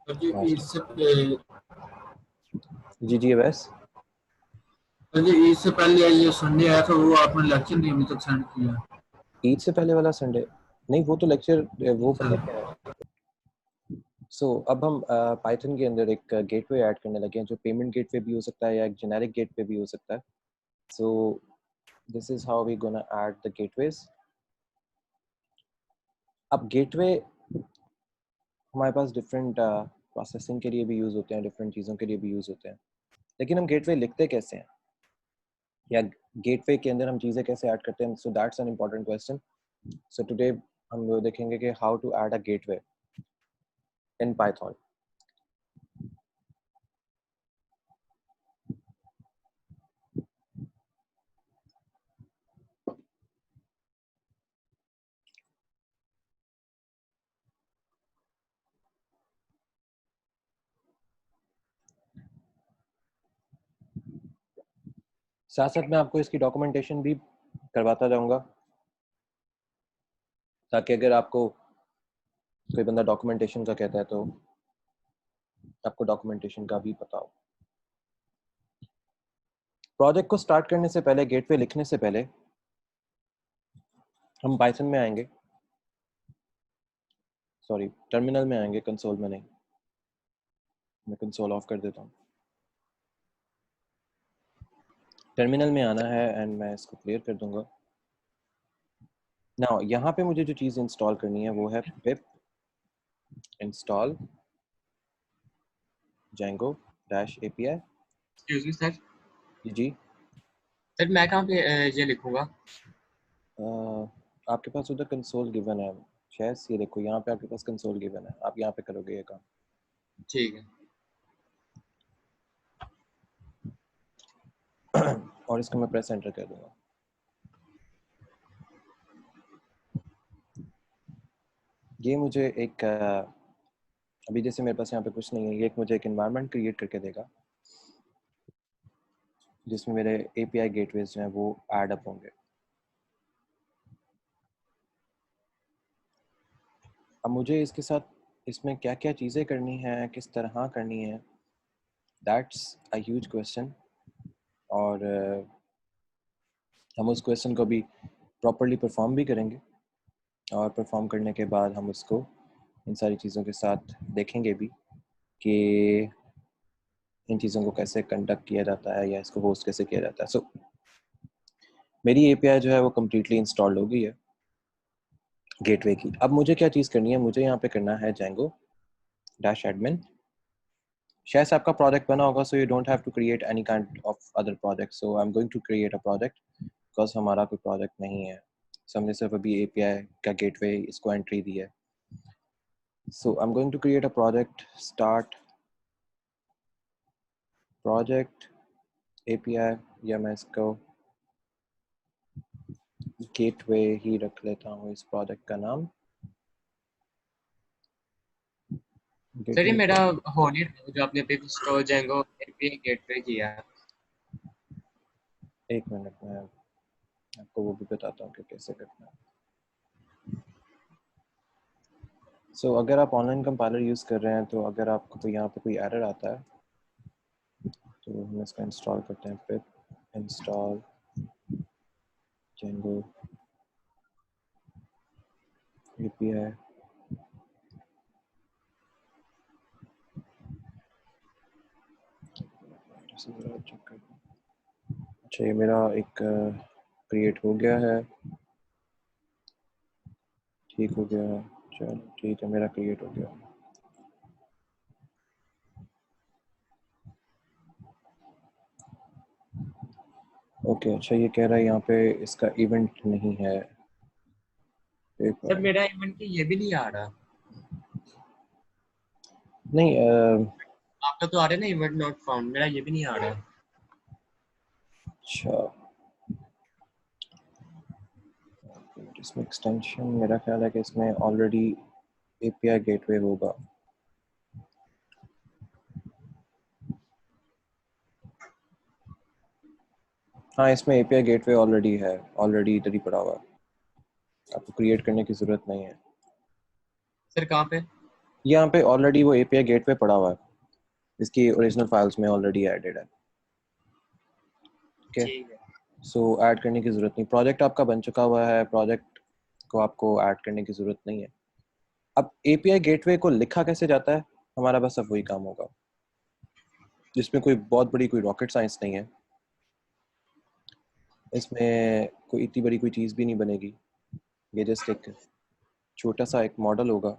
जी master इससे जी बस जी इससे पहले ये संडे आया था, वो आपने लेक्चर नहीं अभी तक सेंड किया। ईद से पहले वाला संडे नहीं, वो तो लेक्चर जी वो पता सर। क्या है। अब हम पाइथन के अंदर एक गेटवे ऐड करने लगे हैं जो पेमेंट गेटवे भी हो सकता है या एक जेनेरिक गेटवे भी हो सकता है। So this is how we gonna add the gateways. अब गेटवे हमारे पास डिफरेंट प्रोसेसिंग के लिए भी यूज़ होते हैं, डिफरेंट चीज़ों के लिए भी यूज़ होते हैं, लेकिन हम गेटवे लिखते कैसे हैं या गेटवे के अंदर हम चीज़ें कैसे ऐड करते हैं। So that's an important question. So today हम वो देखेंगे कि how to add a gateway in Python. साथ साथ मैं आपको इसकी डॉक्यूमेंटेशन भी करवाता जाऊंगा, ताकि अगर आपको कोई बंदा डॉक्यूमेंटेशन का कहता है तो आपको डॉक्यूमेंटेशन का भी पता हो। प्रोजेक्ट को स्टार्ट करने से पहले, गेटवे लिखने से पहले हम पाइथन में आएंगे, सॉरी टर्मिनल में आएंगे, कंसोल में नहीं। मैं कंसोल ऑफ कर देता हूँ। टर्मिनल में आना है एंड मैं इसको क्लियर कर दूंगा। नाउ यहाँ पे मुझे जो चीज़ इंस्टॉल करनी है वो है pip install Django dash API। Excuse me sir. जी सर मैं कहाँ पे ये लिखूंगा? आपके पास उधर कंसोल गिवन है शायद, ये देखो यहाँ पे आपके पास कंसोल गिवन है, आप यहाँ पे करोगे ये काम। ठीक है। और इसको मैं प्रेस एंटर कर दूंगा। ये मुझे एक अभी जैसे मेरे पास यहाँ पे कुछ नहीं है, ये एक मुझे एक एनवायरनमेंट क्रिएट करके देगा जिसमें मेरे API गेटवेज जो हैं वो ऐड अप होंगे। अब मुझे इसके साथ इसमें क्या क्या चीज़ें करनी है, किस तरह करनी है, दैट्स अ ह्यूज क्वेश्चन। और हम उस क्वेश्चन को भी प्रॉपरली परफॉर्म भी करेंगे, और परफॉर्म करने के बाद हम उसको इन सारी चीज़ों के साथ देखेंगे भी कि इन चीज़ों को कैसे कंडक्ट किया जाता है या इसको होस्ट कैसे किया जाता है। सो मेरी API जो है वो कम्प्लीटली इंस्टॉल हो गई है गेटवे की। अब मुझे क्या चीज़ करनी है, मुझे यहाँ पे करना है Django dash admin। शायद से आपका प्रोजेक्ट बना होगा, so you don't have to create any kind of other project. So I am going to create a project because हमारा कोई प्रोजेक्ट नहीं है। सो हमने सिर्फ अभी API का गेटवे इसको एंट्री दी है। So I am going to create a project, start project API, या मैं इसको गेटवे ही रख लेता हूँ इस प्रोजेक्ट का नाम। सर ये गेटवे मेरा हो नहीं रहा जो आपने पिप इंस्टॉल जेंगो एपीआई गेटवे किया है। एक मिनट में आपको वो भी बताता हूँ कि कैसे करना है। सो अगर आप ऑनलाइन कंपाइलर यूज़ कर रहे हैं तो अगर आपको तो यहाँ पे कोई एरर आता है तो हम इसको इंस्टॉल करते हैं, पिप इंस्टॉल Django API। अच्छा ये मेरा एक क्रिएट हो गया है, ठीक हो गया, चलो ठीक है, मेरा क्रिएट हो गया। ओके अच्छा ये कह रहा है यहाँ पे इसका इवेंट नहीं है। सर मेरा इवेंट की ये भी नहीं आ रहा। नहीं आपका तो आ रहा है ना इवेंट नॉट फाउंड, मेरा ये भी नहीं आ रहा। अच्छा इसमें एक्सटेंशन मेरा ख्याल है कि इसमें ऑलरेडी API गेटवे होगा। हाँ इसमें API गेटवे ऑलरेडी है, ऑलरेडी इधर ही पड़ा हुआ है, आपको क्रिएट करने की ज़रूरत नहीं है। सर कहाँ पे? यहाँ पे ऑलरेडी वो API गेटवे पड़ा हुआ है, इसकी ओरिजिनल फाइल्स में ऑलरेडी एडेड है। ठीक है, ठीक है। सो ऐड करने की ज़रूरत नहीं, प्रोजेक्ट आपका बन चुका हुआ है, प्रोजेक्ट को आपको ऐड करने की ज़रूरत नहीं है। अब API गेटवे को लिखा कैसे जाता है, हमारा बस अब वही काम होगा, जिसमें कोई बहुत बड़ी कोई रॉकेट साइंस नहीं है, इसमें कोई इतनी बड़ी कोई चीज़ भी नहीं बनेगी। ये जस्ट एक छोटा सा एक मॉडल होगा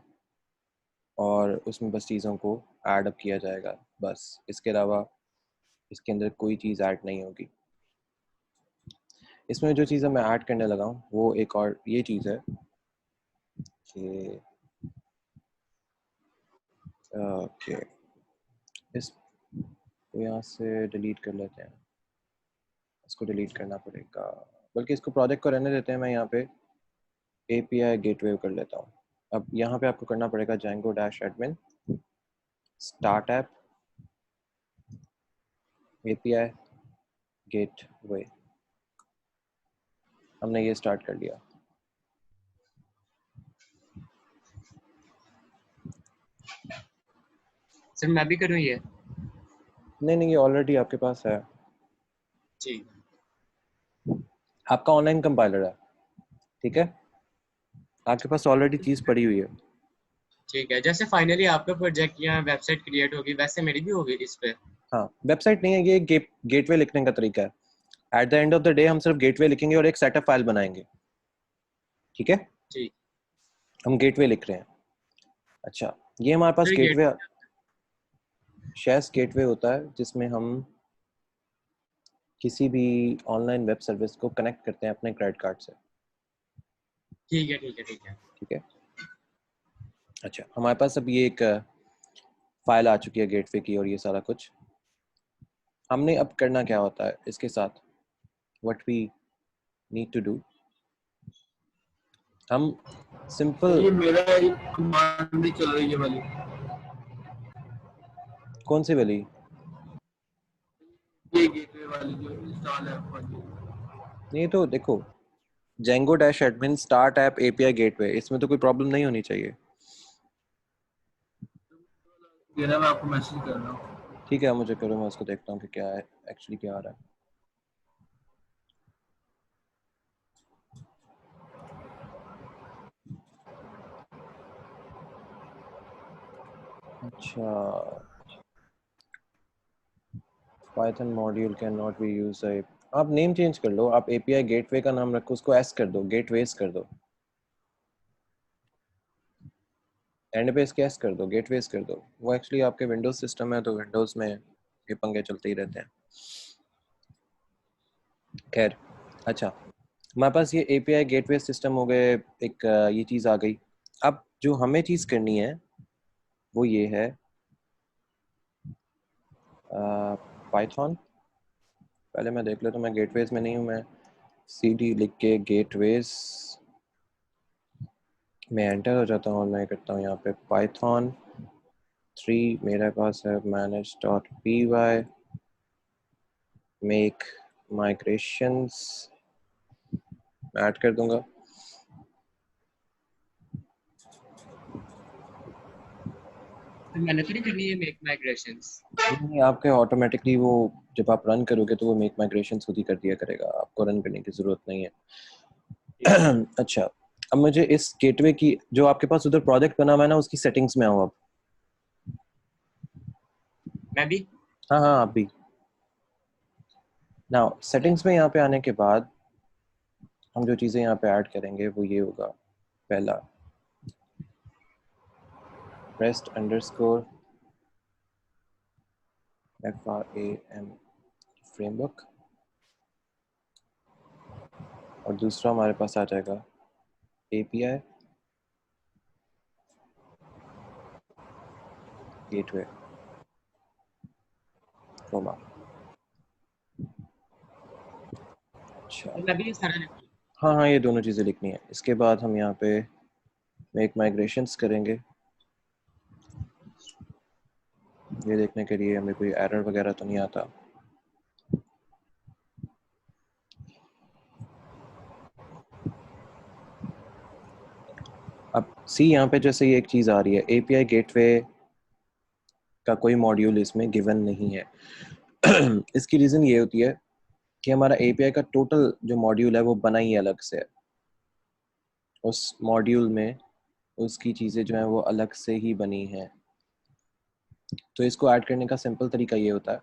और उसमें बस चीज़ों को ऐड अप किया जाएगा, बस इसके अलावा इसके अंदर कोई चीज़ ऐड नहीं होगी। इसमें जो चीज़ें मैं ऐड करने लगा हूँ वो एक और ये चीज़ है कि ओके, इस यहाँ से डिलीट कर लेते हैं, इसको डिलीट करना पड़ेगा, बल्कि इसको प्रोजेक्ट को रहने देते हैं। मैं यहाँ पे API गेटवे कर लेता हूँ। अब यहाँ पे आपको करना पड़ेगा Django-admin start app API gateway. हमने ये स्टार्ट कर लिया। सर मैं भी करूँ ये? नहीं, ये ऑलरेडी आपके पास है, ठीक। आपका ऑनलाइन कंपाइलर है, ठीक है, आपके पास ऑलरेडी चीज़ पड़ी हुई है। ठीक है, जैसे फाइनली आपका प्रोजेक्ट या वेबसाइट क्रिएट होगी वैसे मेरी भी होगी इस पे। हाँ, वेबसाइट नहीं है, ये गेटवे लिखने का तरीका है। At the end of the day हम सिर्फ गेटवे लिखेंगे और एक सेटअप फाइल बनाएंगे, ठीक है, ठीक। हम गेटवे लिख रहे हैं। अच्छा, ये हमारे पास सर गेट गेटवे शेस गेटवे होता है, जिसमें हम किसी भी ऑनलाइन वेब सर्विस को कनेक्ट करते हैं अपने क्रेडिट कार्ड से, ठीक है ठीक है ठीक है। ठीक है। अच्छा, हमारे पास अब ये एक फाइल आ चुकी है गेटवे की और ये सारा कुछ। हमने अब करना क्या होता है इसके साथ, what we need to do, हम सिंपल। ये मेरा एक कमांड भी चल रही है वाली, कौन सी वाली? ये गेटवे वाली जो इंस्टॉल है वाली। नहीं तो देखो, Django-admin start app API gateway, इसमें तो कोई प्रॉब्लम नहीं होनी चाहिए। ये ना मैं आपको मैसेज कर रहा हूँ। ठीक है, मुझे करो, मैं उसको देखता हूँ कि क्या है एक्चुअली, क्या आ रहा है। अच्छा, Python module cannot be used। आप नेम चेंज कर लो, आप API गेटवे का नाम रखो, उसको S कर दो, गेटवेज कर दो, एंड पे इसके S कर दो, गेटवेज कर दो। वो एक्चुअली आपके विंडोज सिस्टम है तो विंडोज में ये पंगे चलते ही रहते हैं। खैर, अच्छा, हमारे पास ये API गेटवे सिस्टम हो गए, एक ये चीज़ आ गई। अब जो हमें चीज़ करनी है वो ये है पाइथन। पहले मैं देख लेता हूँ, मैं गेटवेज में नहीं हूँ, मैं CD लिख के गेटवेज में एंटर हो जाता हूँ और मैं करता हूँ यहाँ पे पाइथन 3, मेरे पास है manage.py मेक माइग्रेशंस, ऐड कर दूंगा। तो मैंने तो नहीं करनी है मेक माइग्रेशंस? नहीं, आपके ऑटोमेटिकली वो जब आप रन करोगे तो वो मेक माइग्रेशन खुद ही कर दिया करेगा, आपको रन करने की जरूरत नहीं है। अच्छा, अब मुझे इस गेटवे की जो आपके पास उधर प्रोजेक्ट बना हुआ है ना, उसकी सेटिंग्स में आऊँ अब। मैं भी। हाँ हाँ, आप भी। ना सेटिंग्स में यहाँ पे आने के बाद हम जो चीज़ें यहाँ पे ऐड करेंगे वो ये होगा। पहला, REST अंडरस्कोर FRAM फ्रेमवर्क, और दूसरा हमारे पास आ जाएगा API गेटवे रोमा। अच्छा, तो मैं भी ये सारा लिखूँ? हाँ हाँ, ये दोनों चीज़ें लिखनी है। इसके बाद हम यहाँ पे मेक माइग्रेशंस करेंगे, ये देखने के लिए हमें कोई एरर वगैरह तो नहीं आता। अब सी यहाँ पे जैसे ये एक चीज़ आ रही है, API गेटवे का कोई मॉड्यूल इसमें गिवन नहीं है। इसकी रीज़न ये होती है कि हमारा API का टोटल जो मॉड्यूल है वो बना ही अलग से है। उस मॉड्यूल में उसकी चीज़ें जो हैं वो अलग से ही बनी हैं। तो इसको ऐड करने का सिंपल तरीका ये होता है,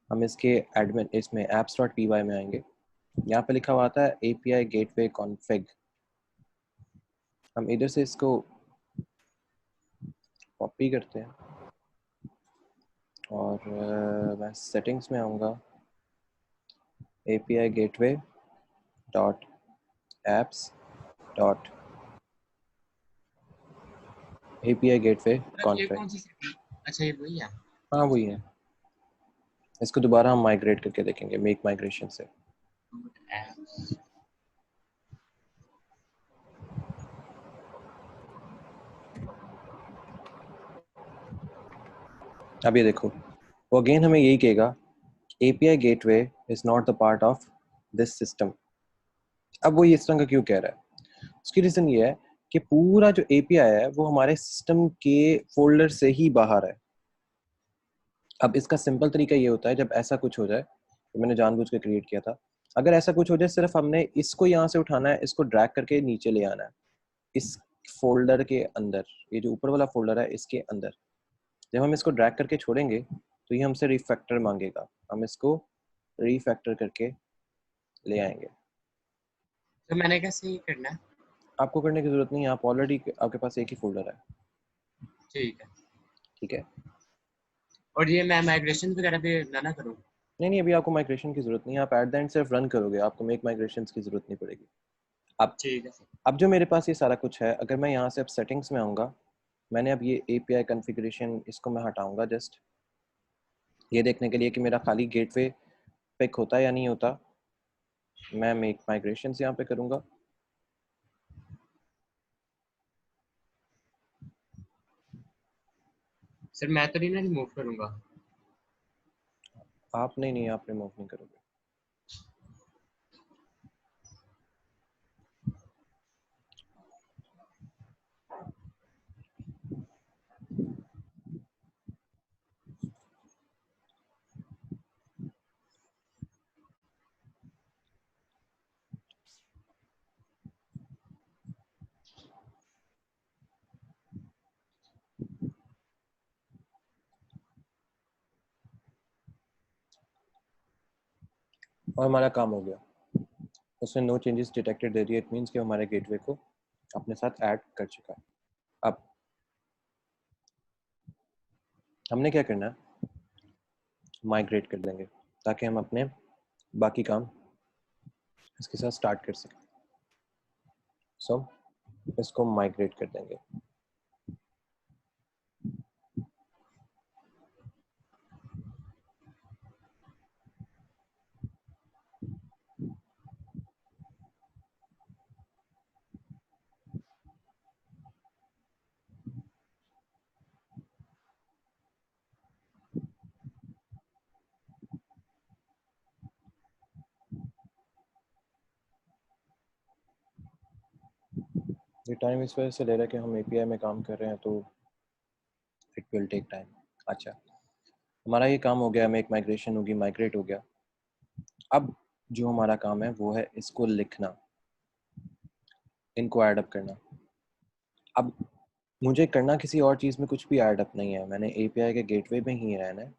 हम इसके एडमिन इसमें apps.py में आएंगे, यहाँ पे लिखा हुआ आता है API गेटवे कॉन्फ़िग। हम इधर से इसको कॉपी करते हैं और मैं सेटिंग्स में आऊँगा, API gateway dot apps dot API gateway ये कॉन्फ़िग। कौन सी setting? अच्छा ये वही है। हाँ वही है। इसको दोबारा हम माइग्रेट करके देखेंगे मेक माइग्रेशन से। Apps। अब ये देखो, वो अगेन हमें यही कहेगा API gateway is not the part of this system. अब वो ये इस तरह का क्यों कह रहा है? उसकी रीजन ये है कि पूरा जो API है वो हमारे सिस्टम के फोल्डर से ही बाहर है। अब इसका सिंपल तरीका ये होता है, जब ऐसा कुछ हो जाए, तो मैंने जानबूझ के क्रिएट किया था, अगर ऐसा कुछ हो जाए सिर्फ हमने इसको यहाँ से उठाना है, इसको ड्रैग करके नीचे ले आना है इस फोल्डर के अंदर, ये जो ऊपर वाला फोल्डर है इसके अंदर। जब हम इसको ड्रैग करके छोड़ेंगे तो ये हमसे रिफैक्टर मांगेगा, हम इसको रिफैक्टर करके ले आएंगे। तो मैंने कैसे ये करना है? आपको करने की जरूरत नहीं है, आप ऑलरेडी आपके पास एक ही फोल्डर है। ठीक है। ठीक है, और ये मैं माइग्रेशन वगैरह भी ना करूँ? नहीं अभी आपको माइग्रेशन की जरूरत नहीं है, आप एट द एंड सिर्फ रन करोगे, आपको मेक माइग्रेशन की जरूरत नहीं पड़ेगी। अब ठीक है। अब जो मेरे पास ये सारा कुछ है, अगर मैं यहाँ से अब सेटिंग्स में आऊँगा, मैंने अब ये API कॉन्फ़िगरेशन इसको मैं हटाऊंगा जस्ट ये देखने के लिए कि मेरा खाली गेटवे पिक होता है या नहीं होता। मैं मेक माइग्रेशन यहाँ पे करूँगा, सर मैं तो नहीं ना रिमूव करूँगा? आप नहीं आप रिमूव नहीं करोगे। और हमारा काम हो गया, उसने नो चेंजेस डिटेक्टेड दे दिया, इट मीन्स कि हमारे गेटवे को अपने साथ ऐड कर चुका है। अब हमने क्या करना है, माइग्रेट कर देंगे ताकि हम अपने बाकी काम इसके साथ स्टार्ट कर सकें। सो इसको माइग्रेट कर देंगे। ये टाइम इस वजह से ले रहा है कि हम API में काम कर रहे हैं, तो इट विल टेक टाइम। अच्छा, हमारा ये काम हो गया, मेक माइग्रेशन होगी, माइग्रेट हो गया। अब जो हमारा काम है वो है इसको लिखना, इनको ऐड अप करना। अब मुझे करना किसी और चीज़ में कुछ भी ऐड अप नहीं है, मैंने API के गेटवे में ही रहना है,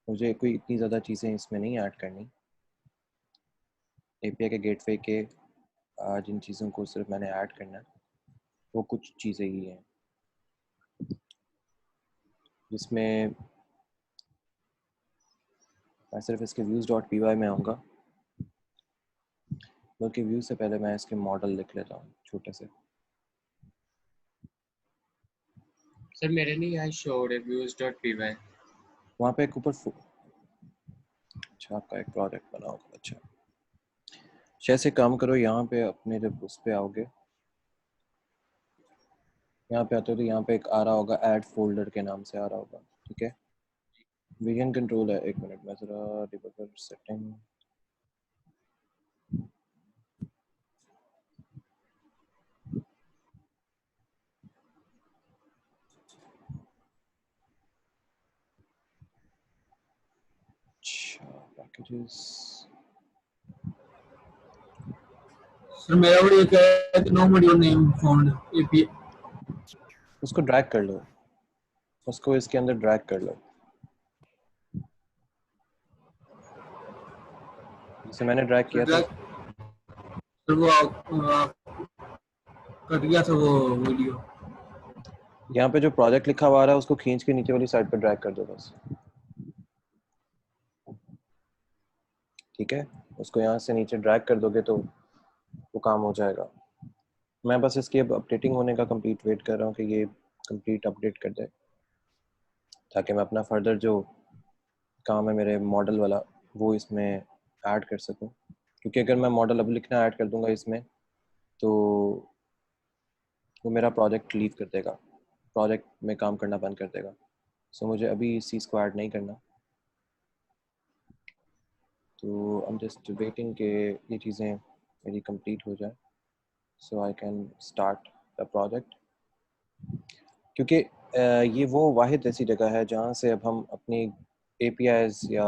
मुझे कोई इतनी ज़्यादा चीज़ें इसमें नहीं ऐड करनी। API के गेटवे के जिन चीज़ों को सिर्फ मैंने ऐड करना है वो कुछ चीज़ें ही हैं, जिसमें मैं सिर्फ इसके views.py में आऊँगा, बल्कि व्यू से पहले मैं इसके मॉडल लिख लेता हूँ छोटे से। सर मेरे नहीं यहाँ शो reviews.py। वहाँ पे एक ऊपर अच्छा आपका एक प्रोजेक्ट बना होगा। अच्छा जैसे काम करो, यहाँ पे अपने जब उस पे आओगे, यहाँ पे आते हो तो यहाँ पे एक आ रहा होगा ऐड फोल्डर के नाम से आ रहा होगा। ठीक है, वीएन कंट्रोल है, एक मिनट मैं जरा डिबगर सेटिंग, images सर मेरा वो ये कह रहा है कि no module name found API. उसको ड्रैग कर लो, उसको इसके अंदर ड्रैग कर लो, जैसे मैंने ड्रैग किया था। सर वो कट गया था वो वीडियो। यहाँ पे जो प्रोजेक्ट लिखा हुआ आ रहा है उसको खींच के नीचे वाली साइड पे ड्रैग कर दो बस, ठीक है। उसको यहाँ से नीचे ड्रैग कर दोगे तो वो काम हो जाएगा। मैं बस इसकी अब अपडेटिंग होने का कंप्लीट वेट कर रहा हूँ कि ये कंप्लीट अपडेट कर दे, ताकि मैं अपना फर्दर जो काम है मेरे मॉडल वाला वो इसमें ऐड कर सकूं। क्योंकि अगर मैं मॉडल अब लिखना ऐड कर दूंगा इसमें तो वो मेरा प्रोजेक्ट लीव कर देगा, प्रोजेक्ट में काम करना बंद कर देगा। सो मुझे अभी इस चीज़ को ऐड नहीं करना, तो आई एम जस्ट वेटिंग कि ये चीज़ें मेरी कंप्लीट हो जाए so I can start the project. क्योंकि ये वो वाहिद ऐसी जगह है जहाँ से अब हम अपनी APIs या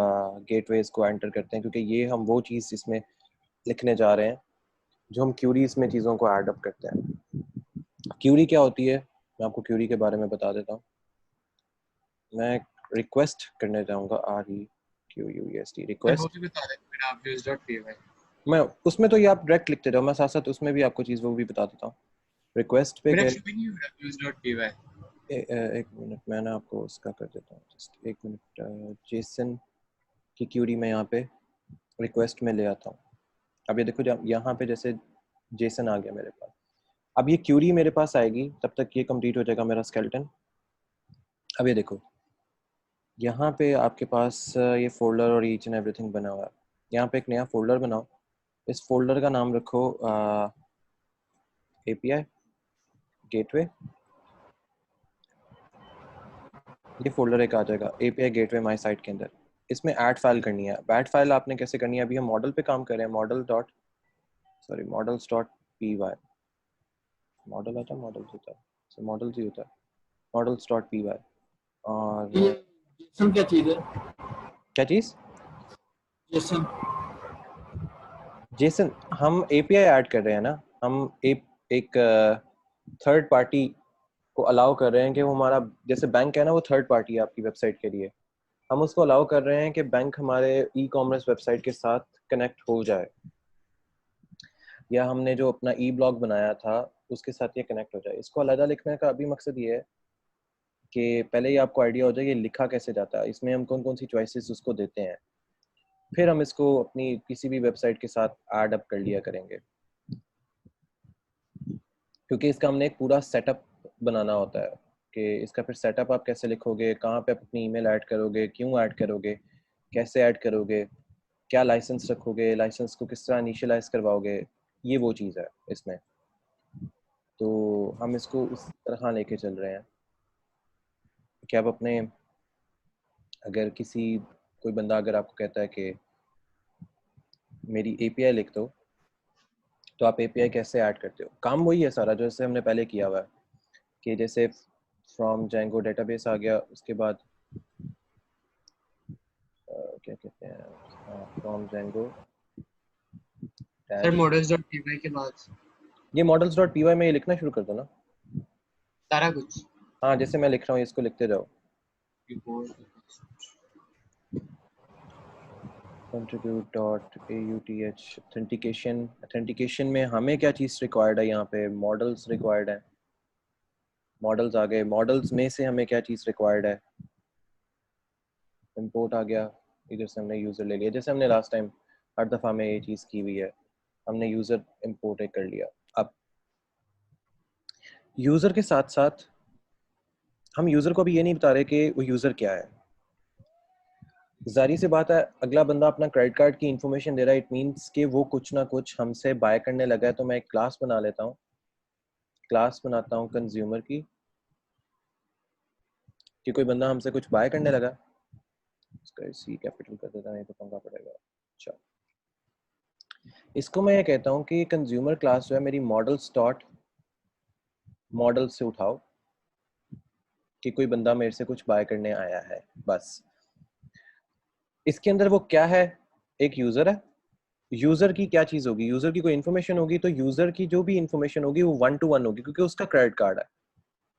गेटवेज को एंटर करते हैं, क्योंकि ये हम वो चीज़ इसमें लिखने जा रहे हैं जो हम क्यूरीज में चीज़ों को ऐड अप करते हैं। क्यूरी क्या होती है, मैं आपको क्यूरी के बारे में बता देता हूँ। मैं रिक्वेस्ट करने जाऊँगा, REQUEST सर वो रिक्वेस्ट। भी बता दें फिर आप views.py। मैं उसमें तो ये आप डायरेक्ट लिखते जाओ, मैं साथ साथ उसमें भी आपको चीज़ वो भी बता देता हूँ। रिक्वेस्ट पे मेरा गए, शो भी नहीं हो रहा views.py। एक मिनट मैं ना आपको उसका कर देता हूँ, जस्ट एक मिनट। जेसन की क्यूरी में यहाँ पे रिक्वेस्ट में ले आता हूँ। अब ये देखो जब यहाँ पे जैसे जेसन आ गया मेरे पास, अब ये क्यूरी मेरे पास आएगी, तब तक ये कंप्लीट हो जाएगा मेरा स्केलेटन। अब ये देखो यहाँ पे आपके पास ये फोल्डर और ईच एंड एवरीथिंग बना हुआ है। यहाँ पे एक नया फोल्डर बनाओ, इस फोल्डर का नाम रखो API गेटवे। ये फोल्डर एक आ जाएगा API गेटवे माई साइट के अंदर। इसमें ऐड फाइल करनी है। ऐड फाइल आपने कैसे करनी है, अभी हम मॉडल पे काम कर रहे हैं, मॉडल्स.py, मॉडल आता है, मॉडल्स होता है, so मॉडल्स ही होता है, models.py। और ये जेसन क्या चीज है? क्या चीज़? जेसन जेसन हम API ऐड कर रहे हैं ना, हम एक थर्ड पार्टी को अलाउ कर रहे हैं कि वो हमारा, जैसे बैंक है ना वो थर्ड पार्टी है आपकी वेबसाइट के लिए, हम उसको अलाउ कर रहे हैं कि बैंक हमारे ई-कॉमर्स वेबसाइट के साथ कनेक्ट हो जाए, या हमने जो अपना ब्लॉग बनाया था उसके साथ ये कनेक्ट हो जाए। इसको अलग लिखने का अभी मकसद ये है कि पहले ही आपको आइडिया हो जाए ये लिखा कैसे जाता है, इसमें हम कौन कौन सी चॉइसेस उसको देते हैं, फिर हम इसको अपनी किसी भी वेबसाइट के साथ ऐड अप कर लिया करेंगे। क्योंकि इसका हमने एक पूरा सेटअप बनाना होता है कि इसका फिर सेटअप आप कैसे लिखोगे, कहाँ पे अपनी ईमेल ऐड करोगे, क्यों ऐड करोगे, कैसे ऐड करोगे, क्या लाइसेंस रखोगे, लाइसेंस को किस तरह इनिशियलाइज करवाओगे, ये वो चीज़ है इसमें। तो हम इसको उस तरह लेके चल रहे हैं कि आप अपने, अगर कोई बंदा अगर आपको कहता है कि मेरी API लिख दो, तो आप API कैसे ऐड करते हो, काम वही है सारा जो जैसे हमने पहले किया हुआ है कि जैसे फ्रॉम जेंगो डेटाबेस आ गया, उसके बाद क्या कहते हैं, from Django sir dash, models.py के बाद ये models.py में ये लिखना शुरू कर दो ना। सारा कुछ हाँ जैसे मैं लिख रहा हूँ इसको लिखते जाओ। contribute.auth ऑथेंटिकेशन में हमें क्या चीज़ रिक्वायर्ड है, यहाँ पे मॉडल्स रिक्वायर्ड है, मॉडल्स आ गए, मॉडल्स में से हमें क्या चीज़ रिक्वायर्ड है, इंपोर्ट आ गया, इधर से हमने यूज़र ले लिया, जैसे हमने लास्ट टाइम हर दफ़ा में ये चीज़ की हुई है, हमने यूज़र इंपोर्ट कर लिया। अब यूज़र के साथ साथ हम यूज़र को भी ये नहीं बता रहे कि वो यूज़र क्या है। जारी सी बात है, अगला बंदा अपना क्रेडिट कार्ड की इंफॉर्मेशन दे रहा है, इट मीन्स कि वो कुछ ना कुछ हमसे बाय करने लगा है। तो मैं एक क्लास बना लेता हूँ, क्लास बनाता हूँ कंज्यूमर की, कि कोई बंदा हमसे कुछ बाय करने लगा, इसका C कैपिटल कर देता, नहीं तो पंगा पड़ेगा। अच्छा, इसको मैं ये कहता हूँ कि कंज्यूमर क्लास जो है मेरी मॉडल से उठाओ कि कोई बंदा मेरे से कुछ बाय करने आया है, बस। इसके अंदर वो क्या है, एक यूजर है, यूजर की क्या चीज होगी, यूजर की कोई इन्फॉर्मेशन होगी, तो यूजर की जो भी इन्फॉर्मेशन होगी वो 1 to 1 होगी, क्योंकि उसका क्रेडिट कार्ड है।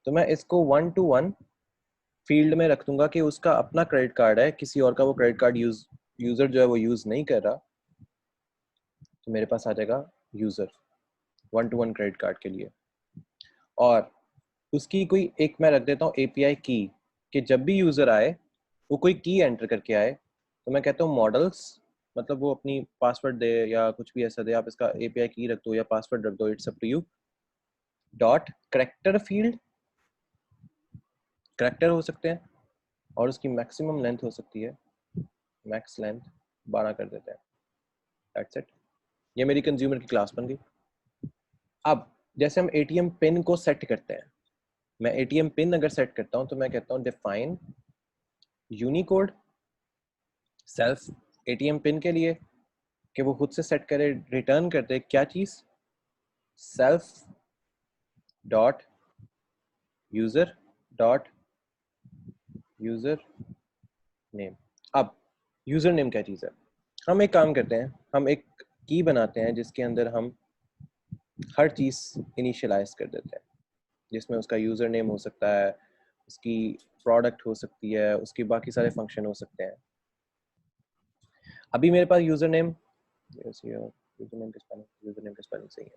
तो मैं इसको 1 to 1 फील्ड में रख दूंगा कि उसका अपना क्रेडिट कार्ड है, किसी और का वो क्रेडिट कार्ड यूजर जो है वो यूज नहीं कर रहा, तो मेरे पास आ जाएगा यूजर 1 to 1 क्रेडिट कार्ड के लिए। और उसकी कोई एक मैं रख देता हूँ एपीआई की, कि जब भी यूजर आए वो कोई की एंटर करके आए, तो मैं कहता हूँ मॉडल्स, मतलब वो अपनी पासवर्ड दे या कुछ भी ऐसा दे, आप इसका एपीआई की रख दो या पासवर्ड रख दो, it's up to you. Dot character field, character हो सकते हैं और उसकी मैक्सिमम लेंथ हो सकती है, मैक्स लेंथ 12 कर देते हैं, दैट्स इट। ये मेरी कंज्यूमर की क्लास बन गई। अब जैसे हम एटीएम पिन को सेट करते हैं, मैं एटीएम पिन अगर सेट करता हूं तो मैं कहता हूं define Unicode self ATM pin के लिए, कि वो खुद से सेट करे, रिटर्न कर दे क्या चीज, self dot user dot user name. अब यूजर नेम क्या चीज है, हम एक काम करते हैं, हम एक की बनाते हैं जिसके अंदर हम हर चीज इनिशियलाइज कर देते हैं, जिसमें उसका यूजर नेम हो सकता है, उसकी प्रोडक्ट हो सकती है, उसके बाकी सारे फंक्शन हो सकते हैं। अभी मेरे पास यूजर नेम की स्पेलिंग सही है,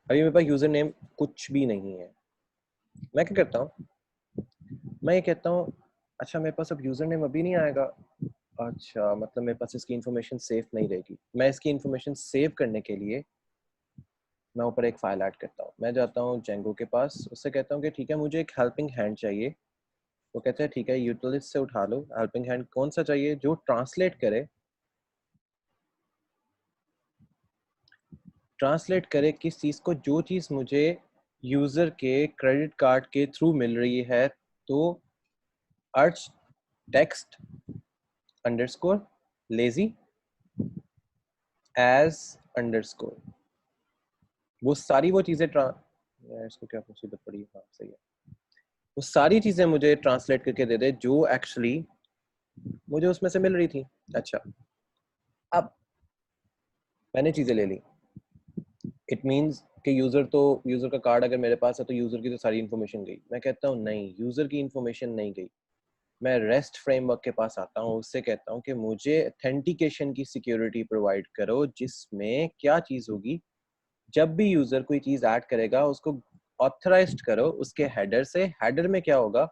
अभी मेरे पास यूजर नेम कुछ भी नहीं है। मैं क्या करता हूँ, मैं ये कहता हूँ अच्छा मेरे पास अब यूजर नेम अभी नहीं आएगा, अच्छा मतलब मेरे पास इसकी इन्फॉर्मेशन सेफ नहीं रहेगी। मैं इसकी इन्फॉर्मेशन सेव करने के लिए मैं ऊपर एक फाइल ऐड करता हूँ, मैं जाता हूँ जेंगो के पास, उससे कहता हूँ कि ठीक है मुझे एक हेल्पिंग हैंड चाहिए। वो कहते हैं ठीक है यूटिलिटी से उठा लो, हेल्पिंग हैंड कौन सा चाहिए, जो ट्रांसलेट करे किस चीज को, जो चीज मुझे यूजर के क्रेडिट कार्ड के थ्रू मिल रही है, तो arch text underscore lazy as underscore, वो सारी वो चीजें इसको क्या मुसीबत पड़ी, हाँ सही है, वो सारी चीजें मुझे ट्रांसलेट करके दे दे जो एक्चुअली मुझे उसमें से मिल रही थी। अच्छा अब मैंने चीजें ले ली, इट मीन्स कि यूजर का कार्ड अगर मेरे पास है तो यूजर की तो सारी इन्फॉर्मेशन गई। मैं कहता हूँ नहीं, यूजर की इन्फॉर्मेशन नहीं गई। मैं रेस्ट फ्रेमवर्क के पास आता हूँ, उससे कहता हूँ कि मुझे ऑथेंटिकेशन की सिक्योरिटी प्रोवाइड करो, जिसमें क्या चीज होगी, जब भी यूजर कोई चीज ऐड करेगा उसको ऑथराइज्ड करो उसके हेडर से। हेडर में क्या होगा,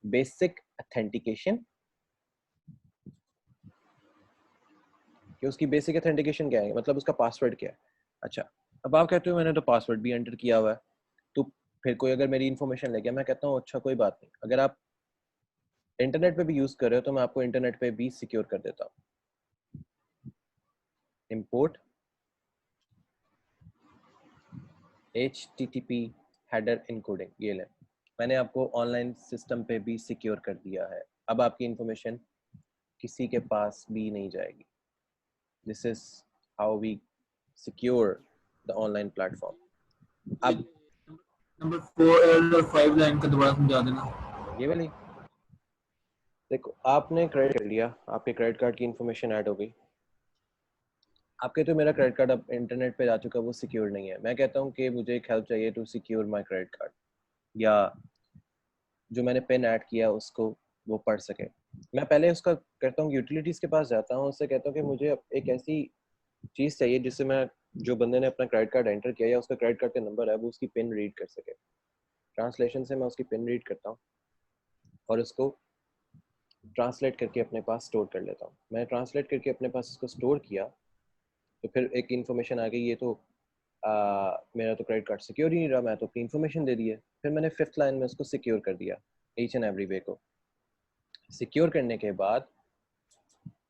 बेसिक ऑथेंटिकेशन, कि उसकी बेसिक ऑथेंटिकेशन क्या है, मतलब उसका पासवर्ड क्या है। अच्छा अब आप कहते हो मैंने तो पासवर्ड भी एंटर किया हुआ है, तो फिर कोई अगर मेरी इन्फॉर्मेशन ले गया, मैं कहता हूँ अच्छा कोई बात नहीं, अगर आप इंटरनेट पे भी यूज कर रहे हो तो मैं आपको इंटरनेट पे भी सिक्योर कर देता हूँ। इंपोर्ट HTTP हेडर इनकोडिंग, ये ले, मैंने आपको ऑनलाइन सिस्टम पे भी सिक्योर कर दिया है। अब आपकी इंफॉर्मेशन किसी के पास भी नहीं जाएगी। This is how we secure the online platform. अब नंबर 4 और 5 लाइन का दोबारा समझा देना। ये वाली देखो, आपने क्रेडिट कर लिया, आपके क्रेडिट कार्ड की इंफॉर्मेशन ऐड हो गई, आपके तो मेरा क्रेडिट कार्ड अब इंटरनेट पे जा चुका है, वो सिक्योर नहीं है। मैं कहता हूँ कि मुझे एक हेल्प चाहिए to secure my credit card, या जो मैंने पिन ऐड किया उसको वो पढ़ सके। मैं पहले उसका करता हूँ, यूटिलिटीज के पास जाता हूँ, उससे कहता हूँ कि मुझे एक ऐसी चीज चाहिए जिससे मैं, जो बंदे ने अपना क्रेडिट कार्ड एंटर किया या उसका क्रेडिट कार्ड का नंबर है, वो उसकी पिन रीड कर सके। ट्रांसलेशन से मैं उसकी पिन रीड करता हूँ और उसको ट्रांसलेट करके अपने पास स्टोर कर लेता हूँ। मैंने ट्रांसलेट करके अपने पास उसको स्टोर किया, तो फिर एक इन्फॉर्मेशन आ गई, ये तो मेरा तो क्रेडिट कार्ड सिक्योर ही नहीं रहा, मैं तो अपनी इन्फॉर्मेशन दे दी है। फिर मैंने 5th लाइन में उसको सिक्योर कर दिया, ईच एंड एवरी वे को सिक्योर करने के बाद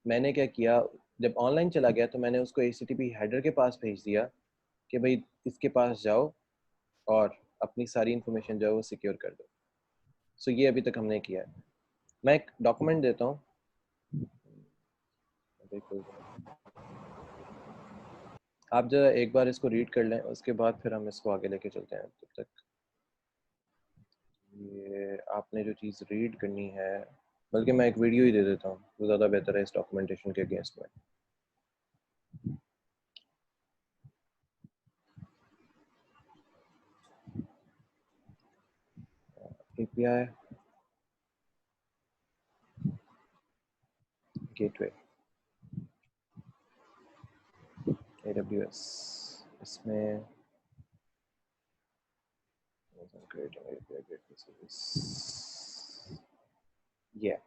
मैंने क्या किया, जब ऑनलाइन चला गया तो मैंने उसको HTTP हेडर के पास भेज दिया कि भाई इसके पास जाओ और अपनी सारी इन्फॉर्मेशन जो है वो सिक्योर कर दो। सो ये अभी तक हमने किया है। मैं एक डॉक्यूमेंट देता हूँ, आप जरा एक बार इसको रीड कर लें, उसके बाद फिर हम इसको आगे लेके चलते हैं। तब तक ये आपने जो चीज़ रीड करनी है, बल्कि मैं एक वीडियो ही दे देता हूँ, वो ज़्यादा बेहतर है इस डॉक्यूमेंटेशन के अगेंस्ट में। API गेटवे AWS, इसमें creating API gateway service, yeah.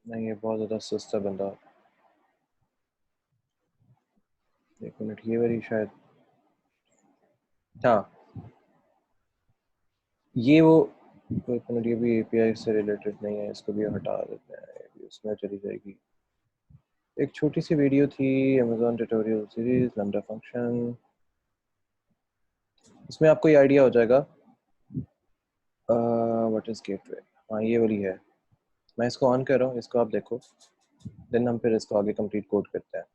नहीं, ये बहुत ज़्यादा सस्ता बंदा। एक मिनट, ये वाली शायद, हाँ ये वो, एक मिनट, ये भी API से रिलेटेड नहीं है, इसको भी हटा देते हैं, ये भी उसमें चली जाएगी। एक छोटी सी वीडियो थी, Amazon tutorial series lambda function, इसमें आपको ये आइडिया हो जाएगा व्हाट इज गेटवे। हाँ ये वाली है, मैं इसको ऑन कर रहा हूँ, इसको आप देखो, देन हम फिर इसको आगे कंप्लीट कोड करते हैं।